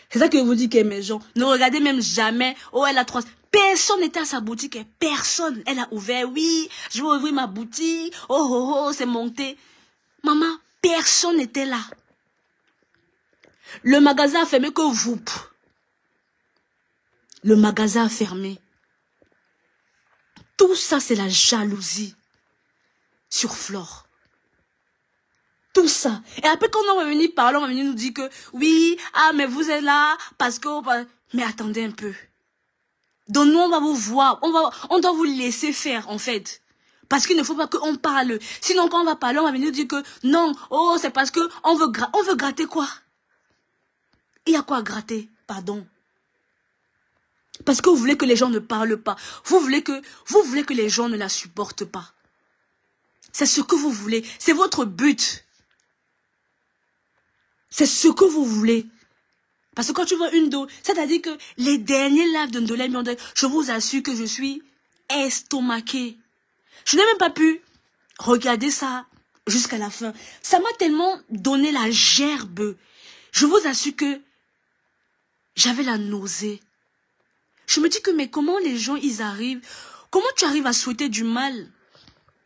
C'est ça que je vous dis que mes gens, ne regardez même jamais. Oh, elle a 3... Personne n'était à sa boutique. Personne. Elle a ouvert. Oui, je vais ouvrir ma boutique. Oh, c'est monté. Maman, personne n'était là. Le magasin a fermé que vous. Le magasin a fermé. Tout ça, c'est la jalousie sur Flore. Tout ça. Et après, quand on va venir parler, on va venir nous dire que, oui, ah, mais vous êtes là, parce que... Mais attendez un peu. Donc nous, on va vous voir. On doit vous laisser faire, en fait. Parce qu'il ne faut pas qu'on parle. Sinon, quand on va parler, on va venir nous dire que, non, oh, c'est parce que on veut gratter quoi? Il y a quoi à gratter? Pardon. Parce que vous voulez que les gens ne parlent pas. Vous voulez que les gens ne la supportent pas. C'est ce que vous voulez. C'est votre but. C'est ce que vous voulez. Parce que quand tu vois une dos, c'est-à-dire que les derniers lives de Ndolé Miondé, je vous assure que je suis estomaquée. Je n'ai même pas pu regarder ça jusqu'à la fin. Ça m'a tellement donné la gerbe. Je vous assure que j'avais la nausée. Je me dis que mais comment les gens ils arrivent? Comment tu arrives à souhaiter du mal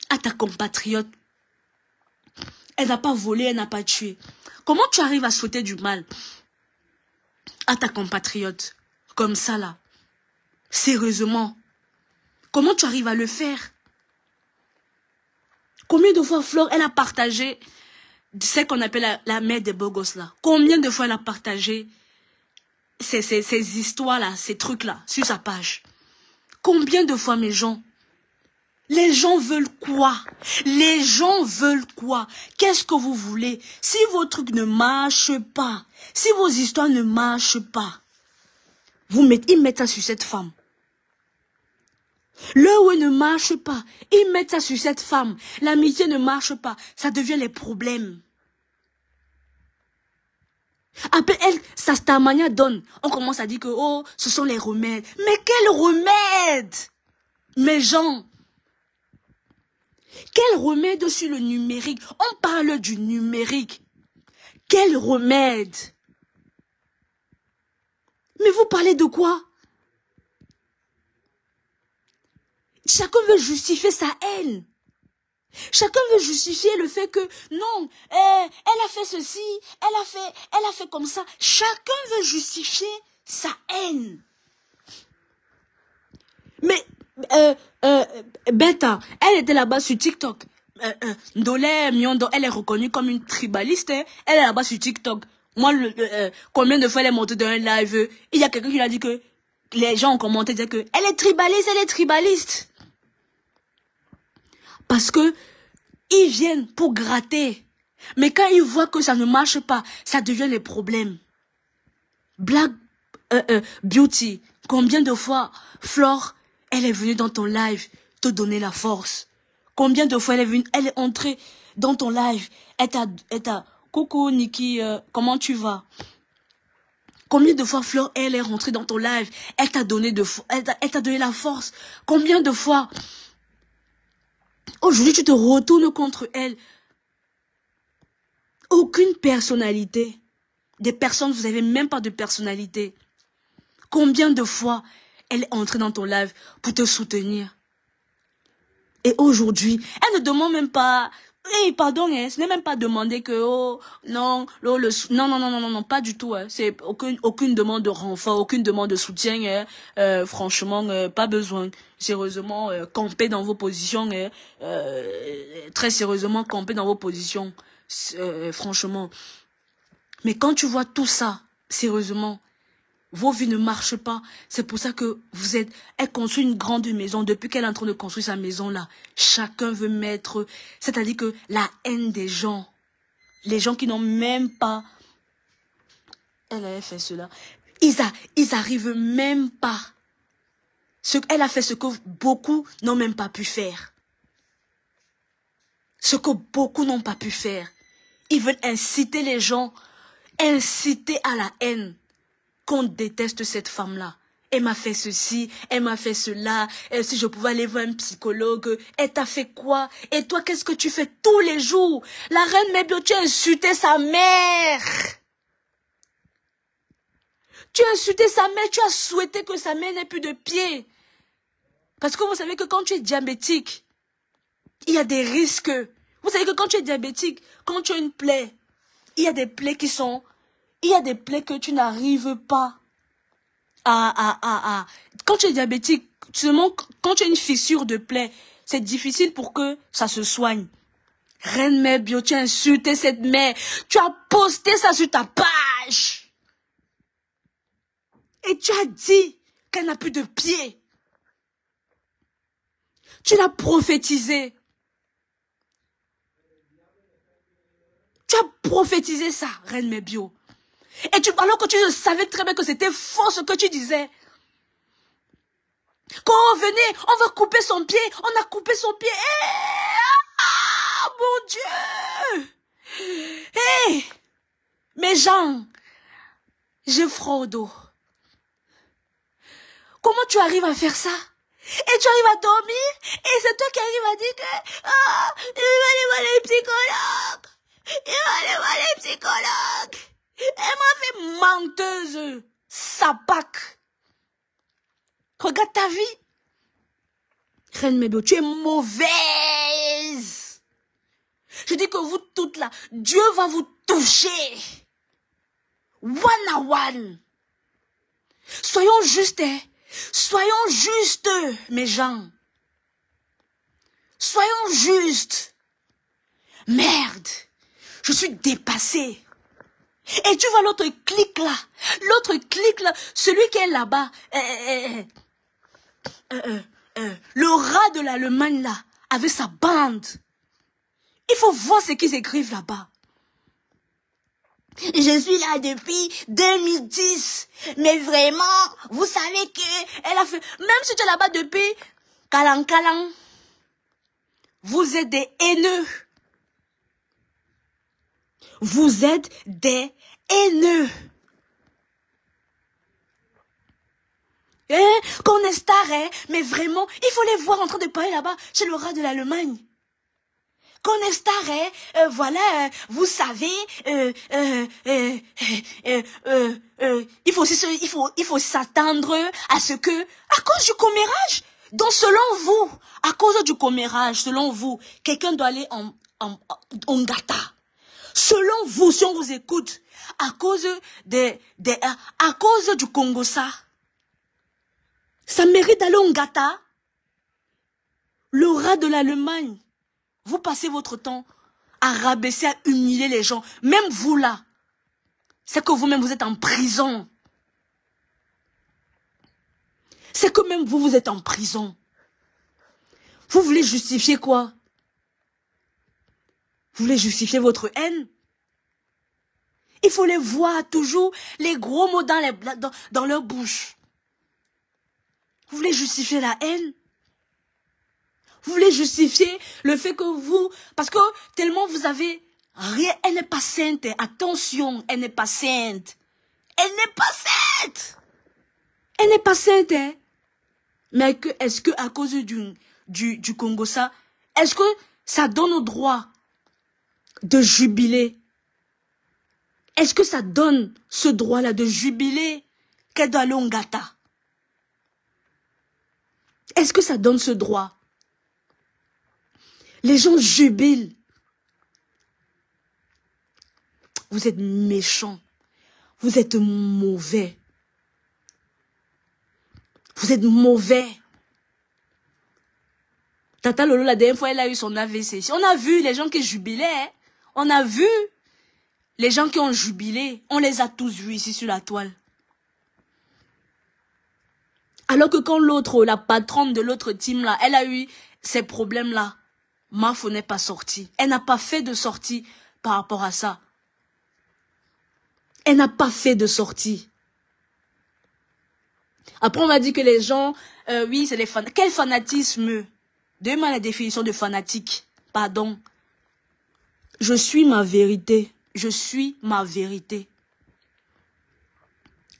à ta compatriote? Elle n'a pas volé, elle n'a pas tué. Comment tu arrives à souhaiter du mal à ta compatriote? Comme ça là. Sérieusement. Comment tu arrives à le faire? Combien de fois Flore, elle a partagé ce qu'on appelle la mère des beaux gosses là? Combien de fois elle a partagé ces histoires-là, ces trucs-là, sur sa page? Combien de fois, mes gens? Les gens veulent quoi? Les gens veulent quoi? Qu'est-ce que vous voulez? Si vos trucs ne marchent pas, si vos histoires ne marchent pas, ils mettent ça sur cette femme. Le où elle ne marche pas, ils mettent ça sur cette femme. L'amitié ne marche pas, ça devient les problèmes. Après elle, sa stamania donne. On commence à dire que, oh, ce sont les remèdes. Mais quels remèdes? Mes gens. Quel remède sur le numérique? On parle du numérique. Quel remède? Mais vous parlez de quoi? Chacun veut justifier sa haine. Chacun veut justifier le fait que non, elle a fait ceci, elle a fait comme ça. Chacun veut justifier sa haine. Mais Beta, elle était là-bas sur TikTok. Ndolé Miondo, elle est reconnue comme une tribaliste. Hein. Elle est là-bas sur TikTok. Moi, combien de fois elle est montée dans un live, il y a quelqu'un qui lui a dit que les gens ont commenté, disaient que elle est tribaliste. Parce que ils viennent pour gratter. Mais quand ils voient que ça ne marche pas, ça devient les problèmes. Black Beauty, combien de fois Flore, elle est venue dans ton live te donner la force? Combien de fois elle est entrée dans ton live, elle t'a coucou Nikki, comment tu vas? Combien de fois Flore, elle est rentrée dans ton live, elle t'a donné la force? Combien de fois aujourd'hui, tu te retournes contre elle. Aucune personnalité. Des personnes, vous n'avez même pas de personnalité. Combien de fois elle est entrée dans ton live pour te soutenir? Et aujourd'hui, elle ne demande même pas Eh, pardon, hein, ce n'est même pas demander que, oh, non, non, pas du tout, hein. C'est aucune demande de renfort, aucune demande de soutien, hein. Franchement, pas besoin. Sérieusement, camper dans vos positions, hein. Très sérieusement, camper dans vos positions, franchement. Mais quand tu vois tout ça, sérieusement, vos vies ne marchent pas. C'est pour ça que elle construit une grande maison. Depuis qu'elle est en train de construire sa maison là, chacun veut mettre, c'est-à-dire que la haine des gens, les gens qui n'ont même pas, elle avait fait cela, ils arrivent même pas. Elle a fait ce que beaucoup n'ont même pas pu faire. Ce que beaucoup n'ont pas pu faire. Ils veulent inciter les gens, inciter à la haine. Qu'on déteste cette femme-là. Elle m'a fait ceci, elle m'a fait cela. Si je pouvais aller voir un psychologue, elle t'a fait quoi? Et toi, qu'est-ce que tu fais tous les jours? La reine Mébio, tu as insulté sa mère. Tu as insulté sa mère, tu as souhaité que sa mère n'ait plus de pieds. Parce que vous savez que quand tu es diabétique, il y a des risques. Vous savez que quand tu es diabétique, quand tu as une plaie, il y a des plaies qui sont... Il y a des plaies que tu n'arrives pas à... Quand tu es diabétique, seulement quand tu as une fissure de plaie, c'est difficile pour que ça se soigne. Reine Mère Bio, tu as insulté cette mère. Tu as posté ça sur ta page. Et tu as dit qu'elle n'a plus de pied. Tu l'as prophétisé. Tu as prophétisé ça, Reine Mère Bio. Et alors que tu savais très bien que c'était faux ce que tu disais. Quand venez, on va couper son pied. On a coupé son pied. Ah, mon Dieu. Hey, mes gens, j'ai Frodo. Comment tu arrives à faire ça? Et tu arrives à dormir, et c'est toi qui arrives à dire que, il va aller voir les psychologues. Il va aller voir les psychologues. Elle m'a fait menteuse, sapac. Regarde ta vie. Reine Mébio, tu es mauvaise. Je dis que vous toutes là, Dieu va vous toucher. One à one. Soyons justes, hein. Soyons justes, mes gens. Soyons justes. Merde, je suis dépassée. Et tu vois l'autre clic là, celui qui est là-bas, le rat de l'Allemagne là, avec sa bande. Il faut voir ce qu'ils écrivent là-bas. Je suis là depuis 2010. Mais vraiment, vous savez que elle a fait... Même si tu es là-bas depuis Kalang, vous êtes des haineux. Vous êtes des haineux. Qu'on est star, hein, mais vraiment, il faut les voir en train de parler là-bas chez le rat de l'Allemagne. Qu'on est star, hein, voilà, vous savez, il faut s'attendre à ce que, à cause du commérage, donc selon vous, à cause du commérage, selon vous, quelqu'un doit aller en gâta. Selon vous, si on vous écoute, à cause du Congo ça mérite d'aller en gâta. Le rat de l'Allemagne. Vous passez votre temps à rabaisser, à humilier les gens. Même vous là, c'est que vous-même vous êtes en prison. C'est que même vous êtes en prison. Vous voulez justifier quoi? Vous voulez justifier votre haine? Il faut les voir toujours, les gros mots dans leur bouche. Vous voulez justifier la haine? Vous voulez justifier le fait que vous... Parce que tellement vous avez... Rien, elle n'est pas sainte. Attention, elle n'est pas sainte. Elle n'est pas sainte. Elle n'est pas sainte. Hein? Mais est-ce que à cause du Congo est-ce que ça donne au droit de jubiler? Est-ce que ça donne ce droit-là de jubiler qu'elle doit aller en gâta? Est-ce que ça donne ce droit? Les gens jubilent vous êtes méchant. Vous êtes mauvais. Vous êtes mauvais. Tata Lolo, la dernière fois, elle a eu son AVC. On a vu les gens qui jubilaient. Hein. On a vu les gens qui ont jubilé. On les a tous vus ici sur la toile. Alors que quand l'autre, la patronne de l'autre team là, elle a eu ces problèmes-là, Mafo n'est pas sortie. Elle n'a pas fait de sortie par rapport à ça. Elle n'a pas fait de sortie. Après, on m'a dit que les gens, oui, c'est les fans. Quel fanatisme? Donnez-moi la définition de fanatique. Pardon. Je suis ma vérité. Je suis ma vérité.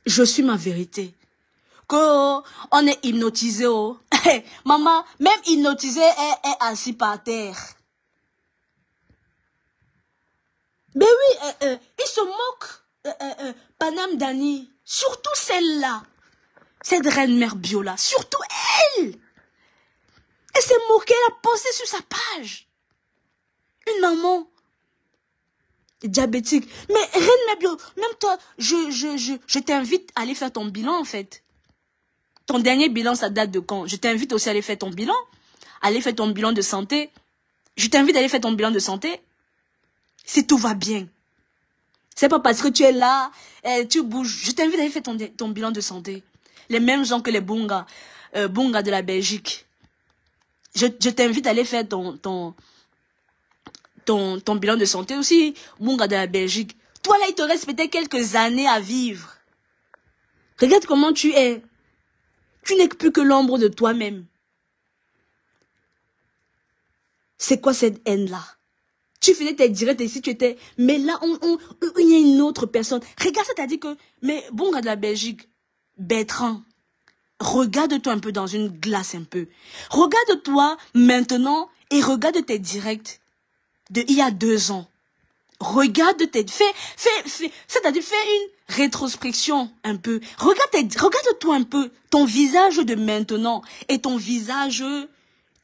Je suis ma vérité. Quand on est hypnotisé, oh. Maman, même hypnotisé est assis par terre. Mais oui, il se moque, Panam Dani. Surtout celle-là. Cette reine mère bio là. Surtout elle. Elle s'est moquée, elle a posté sur sa page. Une maman diabétique. Mais reine mère bio, même toi, je t'invite à aller faire ton bilan en fait. Ton dernier bilan, ça date de quand? Je t'invite aussi à aller faire ton bilan. Aller faire ton bilan de santé. Je t'invite à aller faire ton bilan de santé. Si tout va bien. C'est pas parce que tu es là, tu bouges. Je t'invite à aller faire ton bilan de santé. Les mêmes gens que les Bunga. Bunga de la Belgique. Je t'invite à aller faire ton bilan de santé aussi. Bunga de la Belgique. Toi là, il te reste peut-être quelques années à vivre. Regarde comment tu es. Tu n'es plus que l'ombre de toi-même. C'est quoi cette haine-là? Tu faisais tes directs ici, tu étais... Mais là, il y a une autre personne. Regarde, ça t'a dit que... Mais bon gars de la Belgique, Bertrand, regarde-toi un peu dans une glace un peu. Regarde-toi maintenant et regarde tes directs de il y a 2 ans. Regarde tes... C'est-à-dire, fais une rétrospection un peu. Regarde-toi un peu ton visage de maintenant et ton visage de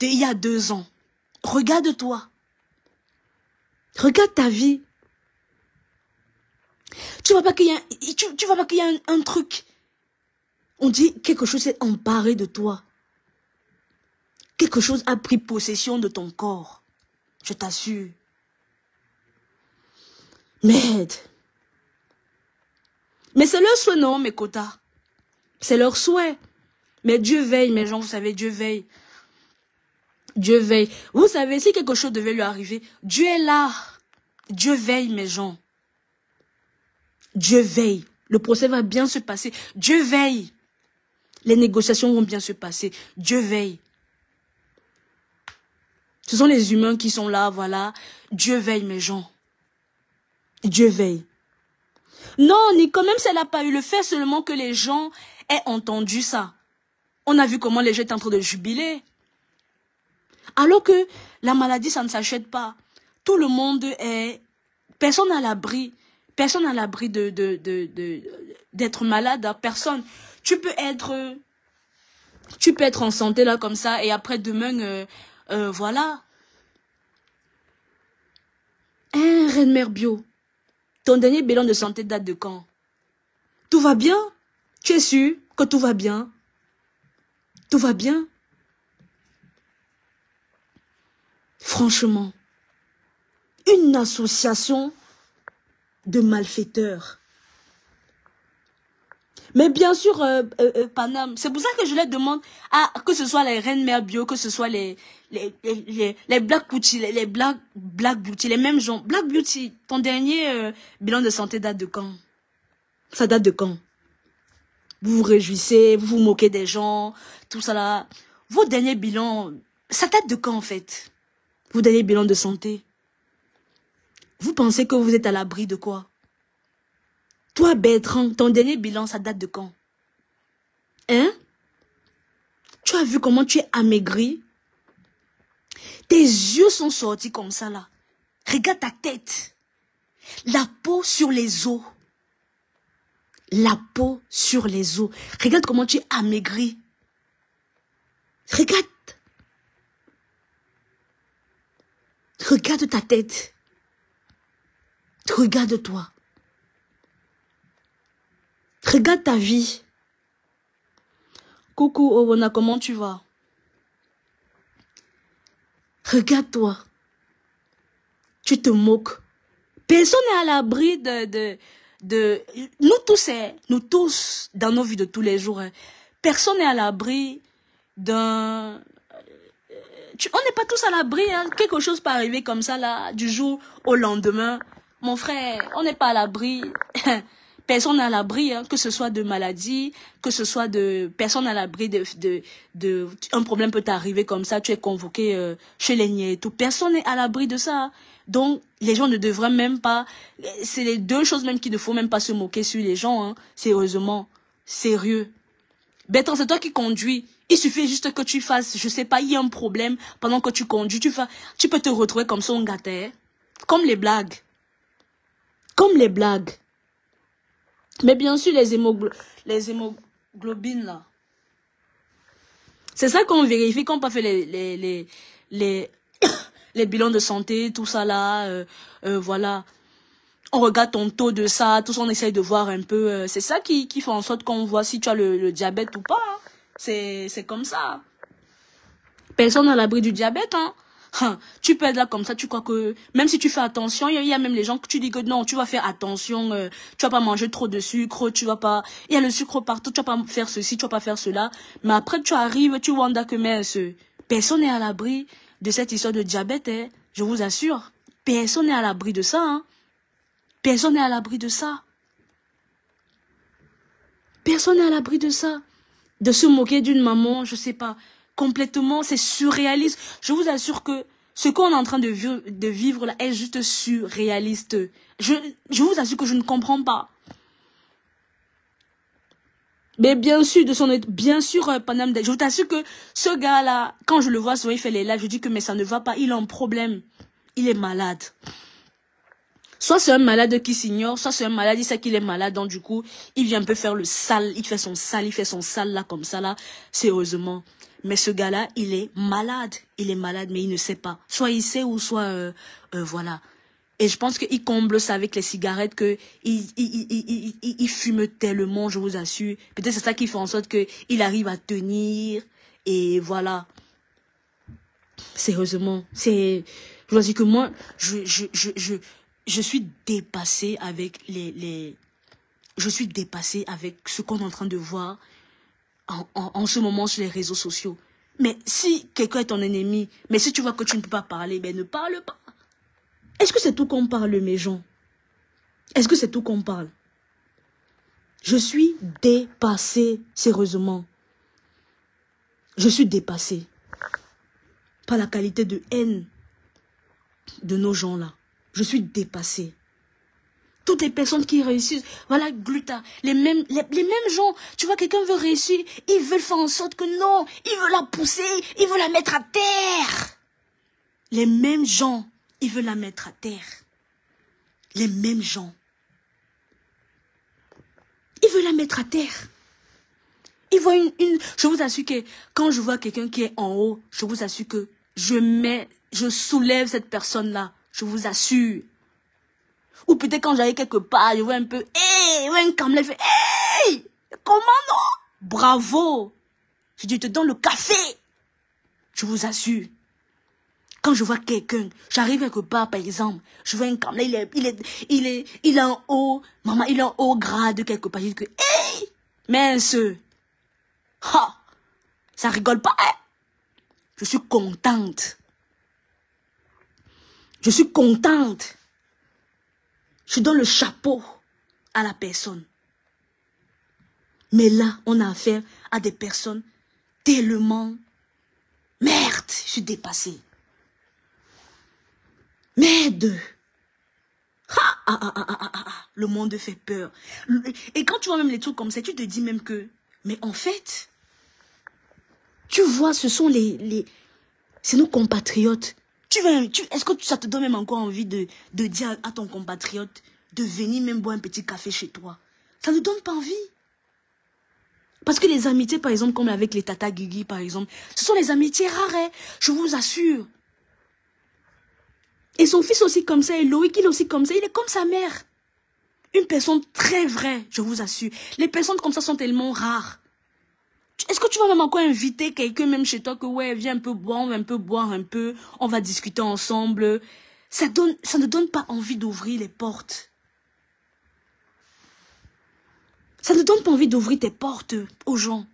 il y a 2 ans. Regarde-toi. Regarde ta vie. Tu vois pas qu'il y a, tu vois pas qu'il y a un truc. On dit quelque chose s'est emparé de toi. Quelque chose a pris possession de ton corps. Je t'assure. Merde. Mais c'est leur souhait, non, mes quotas. C'est leur souhait. Mais Dieu veille, mes gens, vous savez, Dieu veille. Dieu veille. Vous savez, si quelque chose devait lui arriver, Dieu est là. Dieu veille, mes gens. Dieu veille. Le procès va bien se passer. Dieu veille. Les négociations vont bien se passer. Dieu veille. Ce sont les humains qui sont là, voilà. Dieu veille, mes gens. Dieu veille. Non, Nico, même si elle n'a pas eu le fait seulement que les gens aient entendu ça. On a vu comment les gens étaient en train de jubiler. Alors que la maladie, ça ne s'achète pas. Tout le monde est... Personne à l'abri. Personne à l'abri d'être malade. Personne. Tu peux être en santé là comme ça et après demain, voilà. Reine mère bio. Ton dernier bilan de santé date de quand? Tout va bien? Tu es sûr que tout va bien? Tout va bien? Franchement, une association de malfaiteurs. Mais bien sûr, Panam, c'est pour ça que je les demande, que ce soit les reines mères bio, que ce soit les Black Beauty, les Black Beauty, les mêmes gens. Black Beauty, ton dernier bilan de santé date de quand? Ça date de quand? Vous vous réjouissez, vous vous moquez des gens, tout ça là. Vos derniers bilans, ça date de quand en fait? Vos derniers bilans de santé. Vous pensez que vous êtes à l'abri de quoi? Toi, Bertrand, ton dernier bilan, ça date de quand? Hein? Tu as vu comment tu es amaigri? Tes yeux sont sortis comme ça, là. Regarde ta tête. La peau sur les os. La peau sur les os. Regarde comment tu es amaigri. Regarde. Regarde ta tête. Regarde-toi. Regarde ta vie. Coucou Owona, comment tu vas? Regarde-toi. Tu te moques. Personne n'est à l'abri nous tous, dans nos vies de tous les jours, personne n'est à l'abri d'un... On n'est pas tous à l'abri, hein. Quelque chose peut arriver comme ça, là, du jour au lendemain. Mon frère, on n'est pas à l'abri. Personne n'est à l'abri, hein, que ce soit de maladie, que ce soit de... Personne n'est à l'abri un problème peut t'arriver comme ça, tu es convoqué chez les niais et tout. Personne n'est à l'abri de ça. Donc, les gens ne devraient même pas... C'est les deux choses même qu'il ne faut même pas se moquer sur les gens, hein. Sérieusement. Sérieux. Bertrand, c'est toi qui conduis. Il suffit juste que tu fasses, je sais pas, il y a un problème pendant que tu conduis. Tu peux te retrouver comme ça, on gâtait. Comme les blagues. Comme les blagues. Mais bien sûr, les hémoglobines, là. C'est ça qu'on vérifie, qu'on n'a pas fait les bilans de santé, tout ça là, voilà. On regarde ton taux de ça, tout ça, on essaye de voir un peu. C'est ça qui fait en sorte qu'on voit si tu as le diabète ou pas. Hein. C'est comme ça. Personne à l'abri du diabète, hein. Tu peux être là comme ça, tu crois que... Même si tu fais attention, il y a même les gens que tu dis que non, tu vas faire attention, tu vas pas manger trop de sucre, tu vas pas... Il y a le sucre partout, tu vas pas faire ceci, tu vas pas faire cela. Mais après, tu arrives, tu vois que personne n'est à l'abri de cette histoire de diabète, hein. Je vous assure. Personne n'est à l'abri de ça, hein. Personne n'est à l'abri de ça. Personne n'est à l'abri de ça. De se moquer d'une maman, je sais pas... Complètement, c'est surréaliste. Je vous assure que ce qu'on est en train de vivre là est juste surréaliste. Je vous assure que je ne comprends pas. Mais bien sûr, Panam, je vous assure que ce gars-là, quand je le vois souvent, il fait les lives, je dis que mais ça ne va pas, il a un problème. Il est malade. Soit c'est un malade qui s'ignore, soit c'est un malade, il sait qu'il est malade, donc du coup, il vient un peu faire le sale, il fait son sale là, comme ça là, sérieusement. Mais ce gars-là, il est malade, mais il ne sait pas. Soit il sait ou soit, voilà. Et je pense qu'il comble ça avec les cigarettes, que il fume tellement, je vous assure. Peut-être c'est ça qui fait en sorte qu'il arrive à tenir, et voilà. Sérieusement, je vous assure que moi, je suis dépassée avec je suis dépassée avec ce qu'on est en train de voir en ce moment sur les réseaux sociaux. Mais si quelqu'un est ton ennemi, mais si tu vois que tu ne peux pas parler, ben ne parle pas. Est-ce que c'est tout qu'on parle, mes gens? Est-ce que c'est tout qu'on parle? Je suis dépassée, sérieusement. Je suis dépassée par la qualité de haine de nos gens là. Je suis dépassée. Toutes les personnes qui réussissent, voilà, Gluta, les mêmes gens, tu vois, quelqu'un veut réussir, ils veulent faire en sorte que non, ils veulent la pousser, ils veulent la mettre à terre. Les mêmes gens, ils veulent la mettre à terre. Les mêmes gens. Ils veulent la mettre à terre. Ils voient je vous assure que quand je vois quelqu'un qui est en haut, je vous assure que je soulève cette personne-là, je vous assure. Ou peut-être quand j'allais quelque part, je vois un peu, hey, ouais, un camelot, fait, hey, comment non? Bravo. Je dis, je te donne le café. Je vous assure. Quand je vois quelqu'un, j'arrive quelque part, par exemple, je vois un camelot, il est en haut, maman, il est en haut grade quelque part, je dis que, hey, mince. Ha, ça rigole pas, hein? Je suis contente. Je suis contente. Je donne le chapeau à la personne. Mais là, on a affaire à des personnes tellement... Merde, je suis dépassée. Merde. Le monde fait peur. Et quand tu vois même les trucs comme ça, tu te dis même que... Mais en fait, tu vois, ce sont c'est nos compatriotes. Est-ce que ça te donne même encore envie de dire à ton compatriote de venir même boire un petit café chez toi? Ça ne donne pas envie. Parce que les amitiés, par exemple, comme avec les Tata Guigui, par exemple, ce sont les amitiés rares, hein, je vous assure. Et son fils aussi comme ça, et Loïc, il est aussi comme ça, il est comme sa mère. Une personne très vraie, je vous assure. Les personnes comme ça sont tellement rares. Est-ce que tu vas même encore inviter quelqu'un même chez toi que ouais, viens un peu boire, on va un peu boire un peu, on va discuter ensemble. Ça ne donne pas envie d'ouvrir les portes. Ça ne donne pas envie d'ouvrir tes portes aux gens.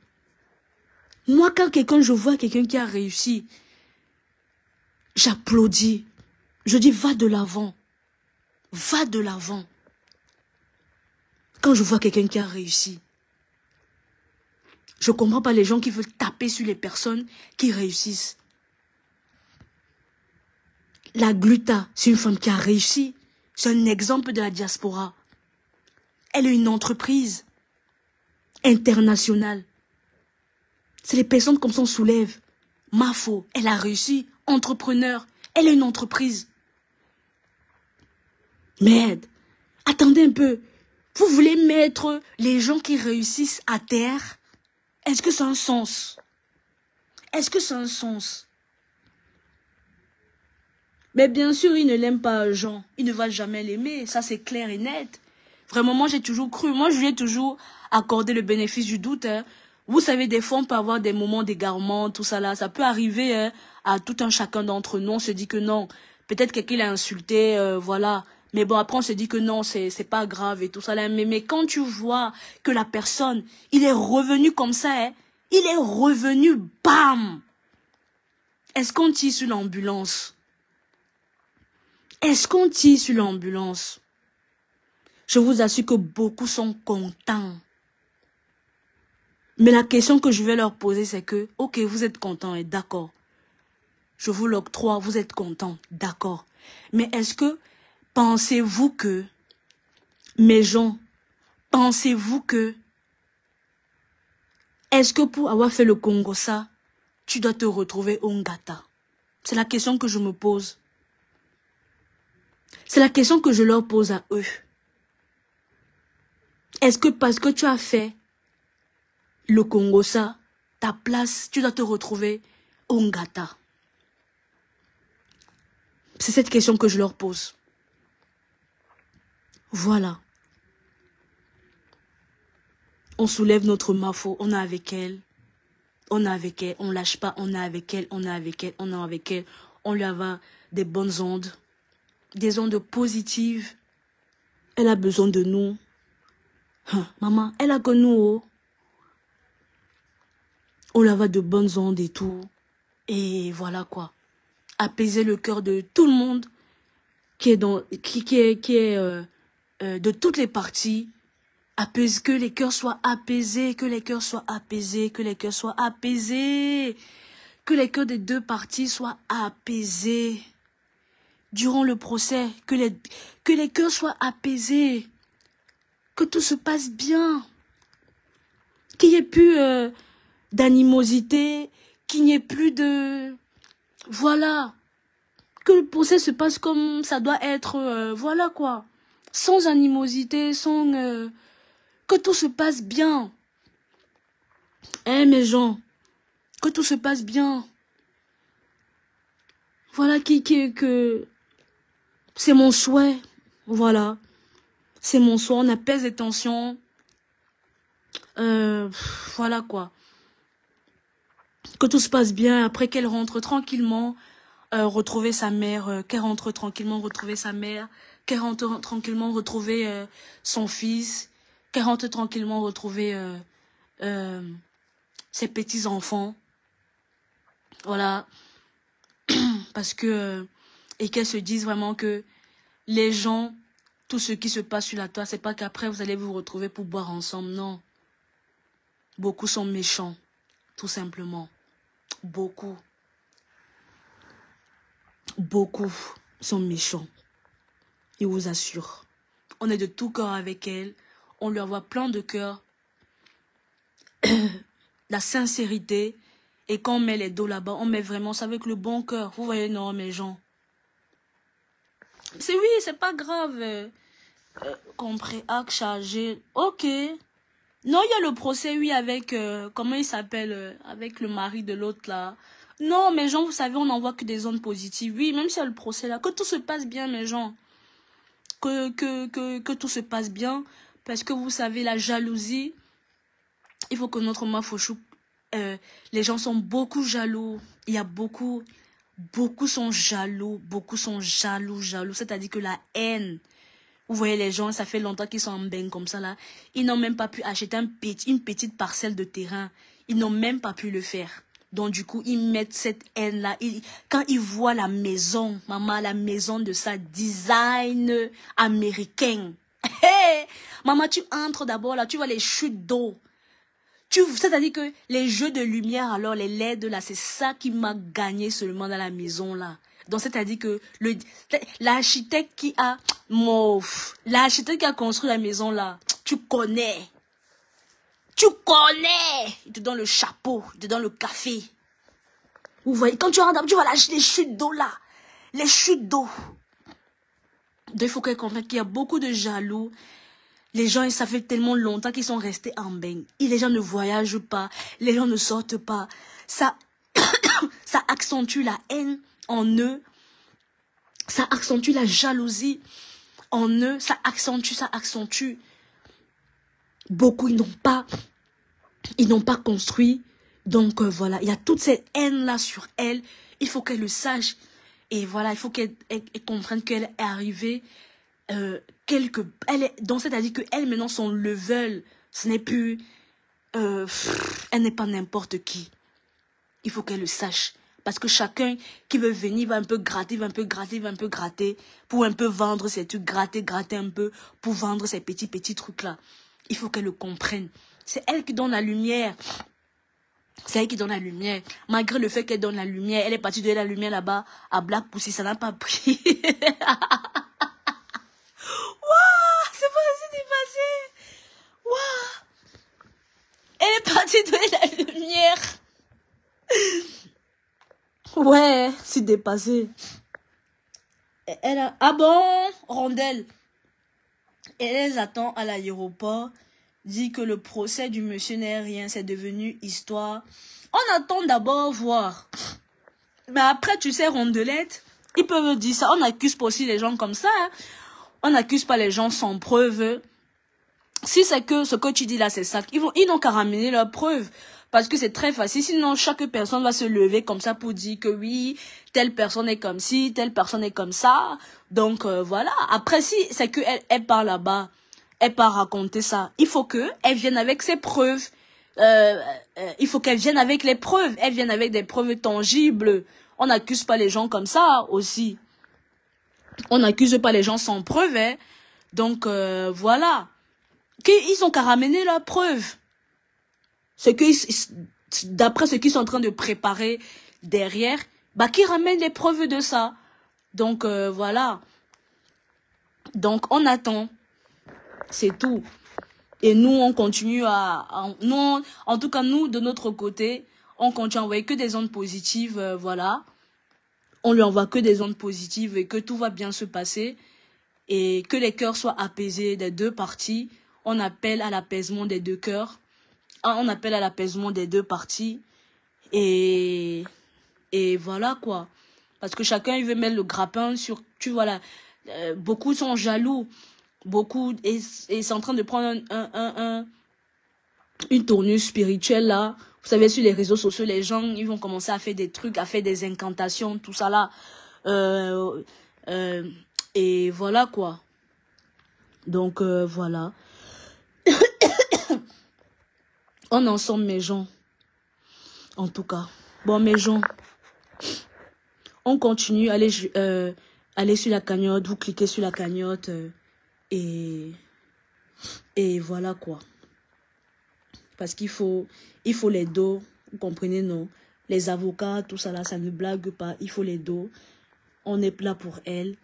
Moi, quand je vois quelqu'un qui a réussi, j'applaudis. Je dis, va de l'avant. Va de l'avant. Quand je vois quelqu'un qui a réussi, je ne comprends pas les gens qui veulent taper sur les personnes qui réussissent. La Gluta, c'est une femme qui a réussi. C'est un exemple de la diaspora. Elle est une entreprise internationale. C'est les personnes comme ça on soulève. Mafo, elle a réussi. Entrepreneur, elle est une entreprise. Merde, attendez un peu. Vous voulez mettre les gens qui réussissent à terre? Est-ce que ça a un sens? Est-ce que ça a un sens? Mais bien sûr, il ne l'aime pas, Jean. Il ne va jamais l'aimer. Ça, c'est clair et net. Vraiment, moi, j'ai toujours cru. Moi, je lui ai toujours accordé le bénéfice du doute. Hein. Vous savez, des fois, on peut avoir des moments d'égarement, tout ça là. Ça peut arriver hein, à tout un chacun d'entre nous. On se dit que non. Peut-être quelqu'un l'a insulté, voilà. Mais bon, après, on se dit que non, c'est pas grave et tout ça là. Mais quand tu vois que la personne, il est revenu comme ça, hein, il est revenu, bam! Est-ce qu'on tire sur l'ambulance? Est-ce qu'on tire sur l'ambulance? Je vous assure que beaucoup sont contents. Mais la question que je vais leur poser, c'est que, ok, vous êtes contents, et d'accord. Je vous l'octroie, vous êtes contents, d'accord. Mais est-ce que, pensez-vous que, mes gens, pensez-vous que, est-ce que pour avoir fait le Congo ça, tu dois te retrouver au Ngata? C'est la question que je me pose. C'est la question que je leur pose à eux. Est-ce que parce que tu as fait le Congo ça, ta place, tu dois te retrouver au Ngata? C'est cette question que je leur pose. Voilà. On soulève notre mafo, on est avec elle. On est avec elle, on lâche pas, on est avec elle, on est avec elle, on est avec elle. On lui a des bonnes ondes. Des ondes positives. Elle a besoin de nous. Hein, maman, elle a que nous. Oh. On lui a de bonnes ondes et tout. Et voilà quoi. Apaiser le cœur de tout le monde qui est de toutes les parties. Que les cœurs soient apaisés, que les cœurs soient apaisés, que les cœurs soient apaisés. Que les cœurs des deux parties soient apaisés. Durant le procès, que les cœurs soient apaisés. Que tout se passe bien. Qu'il n'y ait plus d'animosité, qu'il n'y ait plus de... Voilà. Que le procès se passe comme ça doit être, voilà quoi. Sans animosité, sans... que tout se passe bien. Mes gens, que tout se passe bien. Voilà que... C'est mon souhait. Voilà. C'est mon souhait. On apaise les tensions. Voilà quoi. Que tout se passe bien. Après qu'elle rentre tranquillement, retrouver sa mère. Qu'elle rentre tranquillement, retrouver sa mère. Qu'elle rentre tranquillement, retrouver son fils. Qu'elle rentre tranquillement, retrouver ses petits-enfants. Voilà. Parce que... et qu'elle se dise vraiment que les gens, tout ce qui se passe sur la toile, c'est pas qu'après vous allez vous retrouver pour boire ensemble, non. Beaucoup sont méchants, tout simplement. Beaucoup. Beaucoup sont méchants. Je vous assure. On est de tout cœur avec elle. On lui envoie plein de cœur. La sincérité. Et quand on met les dos là-bas, on met vraiment ça avec le bon cœur. Vous voyez, non, mes gens. C'est oui, c'est pas grave. Compris, acte chargé. Ok. Non, il y a le procès, oui, avec... comment il s'appelle avec le mari de l'autre, là. Non, mes gens, vous savez, on n'envoie que des ondes positives. Oui, même s'il y a le procès, là. Que tout se passe bien, mes gens. que tout se passe bien. Parce que vous savez, la jalousie, il faut que notre Mafouchou, les gens sont beaucoup jaloux. Il y a beaucoup sont jaloux, jaloux. C'est-à-dire que la haine, vous voyez les gens, ça fait longtemps qu'ils sont en bain comme ça là. Ils n'ont même pas pu acheter une petite parcelle de terrain. Ils n'ont même pas pu le faire. Donc du coup, ils mettent cette haine-là. Quand ils voient la maison, maman, la maison de sa design américain. Hey, maman, tu entres d'abord là, tu vois les chutes d'eau. C'est-à-dire que les jeux de lumière, alors les LED là, c'est ça qui m'a gagné seulement dans la maison là. Donc c'est-à-dire que l'architecte qui a construit la maison là, tu connais. Il te donne le chapeau, il te donne le café. Vous voyez, quand tu rentres, tu vois les chutes d'eau là. Les chutes d'eau. Donc il faut qu'elle comprenne qu'il y a beaucoup de jaloux. Les gens, ça fait tellement longtemps qu'ils sont restés en bain. Les gens ne voyagent pas. Les gens ne sortent pas. Ça, ça accentue la haine en eux. Ça accentue la jalousie en eux. Ça accentue. Beaucoup, ils n'ont pas construit. Donc, voilà. Il y a toute cette haine-là sur elle. Il faut qu'elle le sache. Et voilà, il faut qu'elle comprenne qu'elle est arrivée donc c'est-à-dire que elle maintenant son level, ce n'est plus elle n'est pas n'importe qui. Il faut qu'elle le sache parce que chacun qui veut venir va un peu gratter, pour un peu vendre ses trucs, gratter un peu pour vendre ces petits trucs là. Il faut qu'elle le comprenne. C'est elle qui donne la lumière. Malgré le fait qu'elle donne la lumière, elle est partie donner la lumière là-bas à Black Pussy, ça n'a pas pris. Elle est partie donner la lumière. Ouais, c'est dépassé. Elle a... Ah bon, Rondelle. Elle les attend à l'aéroport. Dit que le procès du monsieur n'est rien. C'est devenu histoire. On attend d'abord voir. Mais après, tu sais, Rondelette, ils peuvent dire ça. On n'accuse pas aussi les gens comme ça. Hein. On n'accuse pas les gens sans preuve. Si c'est que ce que tu dis là, c'est ça, ils n'ont qu'à ramener leurs preuves. Parce que c'est très facile. Sinon, chaque personne va se lever comme ça pour dire que oui, telle personne est comme ci, telle personne est comme ça. Donc, voilà. Après, si c'est qu'elle part là-bas, elle part raconter ça, il faut qu'elle vienne avec ses preuves. Il faut qu'elle vienne avec les preuves. Elle vienne avec des preuves tangibles. On n'accuse pas les gens comme ça aussi. On n'accuse pas les gens sans preuve. Hein. Donc, voilà. Ils ont qu'à ramener leurs preuves. D'après ce qu'ils sont en train de préparer derrière, bah, qu'ils ramènent les preuves de ça. Donc, voilà. Donc, on attend. C'est tout. Et nous, on continue en tout cas, nous, de notre côté, on continue à envoyer que des ondes positives, voilà. On lui envoie que des ondes positives et que tout va bien se passer. Et que les cœurs soient apaisés des deux parties. On appelle à l'apaisement des deux cœurs. On appelle à l'apaisement des deux parties. Et voilà quoi. Parce que chacun il veut mettre le grappin sur... Tu vois là, beaucoup sont jaloux. Beaucoup... Et c'est en train de prendre une tournure spirituelle là. Vous savez, sur les réseaux sociaux, les gens ils vont commencer à faire des trucs, à faire des incantations, tout ça là. Et voilà quoi. Donc voilà. On est ensemble, mes gens. En tout cas. Bon, mes gens. On continue. Allez sur la cagnotte. Vous cliquez sur la cagnotte. Et voilà quoi. Parce qu'il faut les dos. Vous comprenez, non? Les avocats, tout ça là, ça ne blague pas. Il faut les dos. On est là pour elle.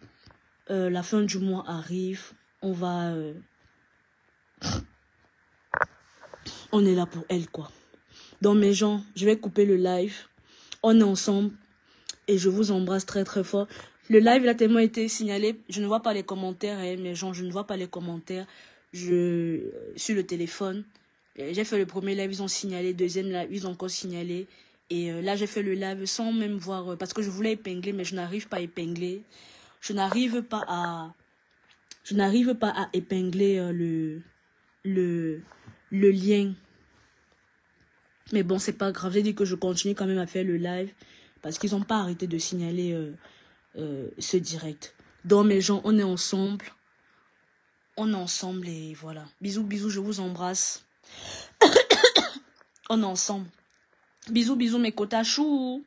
La fin du mois arrive. On va... on est là pour elle, quoi. Donc, mes gens, je vais couper le live. On est ensemble. Et je vous embrasse très, très fort. Le live, il a tellement été signalé. Je ne vois pas les commentaires, hein, mes gens. Je ne vois pas les commentaires. Sur le téléphone. J'ai fait le premier live, ils ont signalé. Deuxième live, ils ont encore signalé. Et là, j'ai fait le live sans même voir... parce que je voulais épingler, mais je n'arrive pas à épingler. Je n'arrive pas Je n'arrive pas à épingler le lien. Mais bon, c'est pas grave. J'ai dit que je continue quand même à faire le live. Parce qu'ils n'ont pas arrêté de signaler ce direct. Donc mes gens, on est ensemble. On est ensemble et voilà. Bisous, bisous, je vous embrasse. On est ensemble. Bisous, bisous mes cotachous.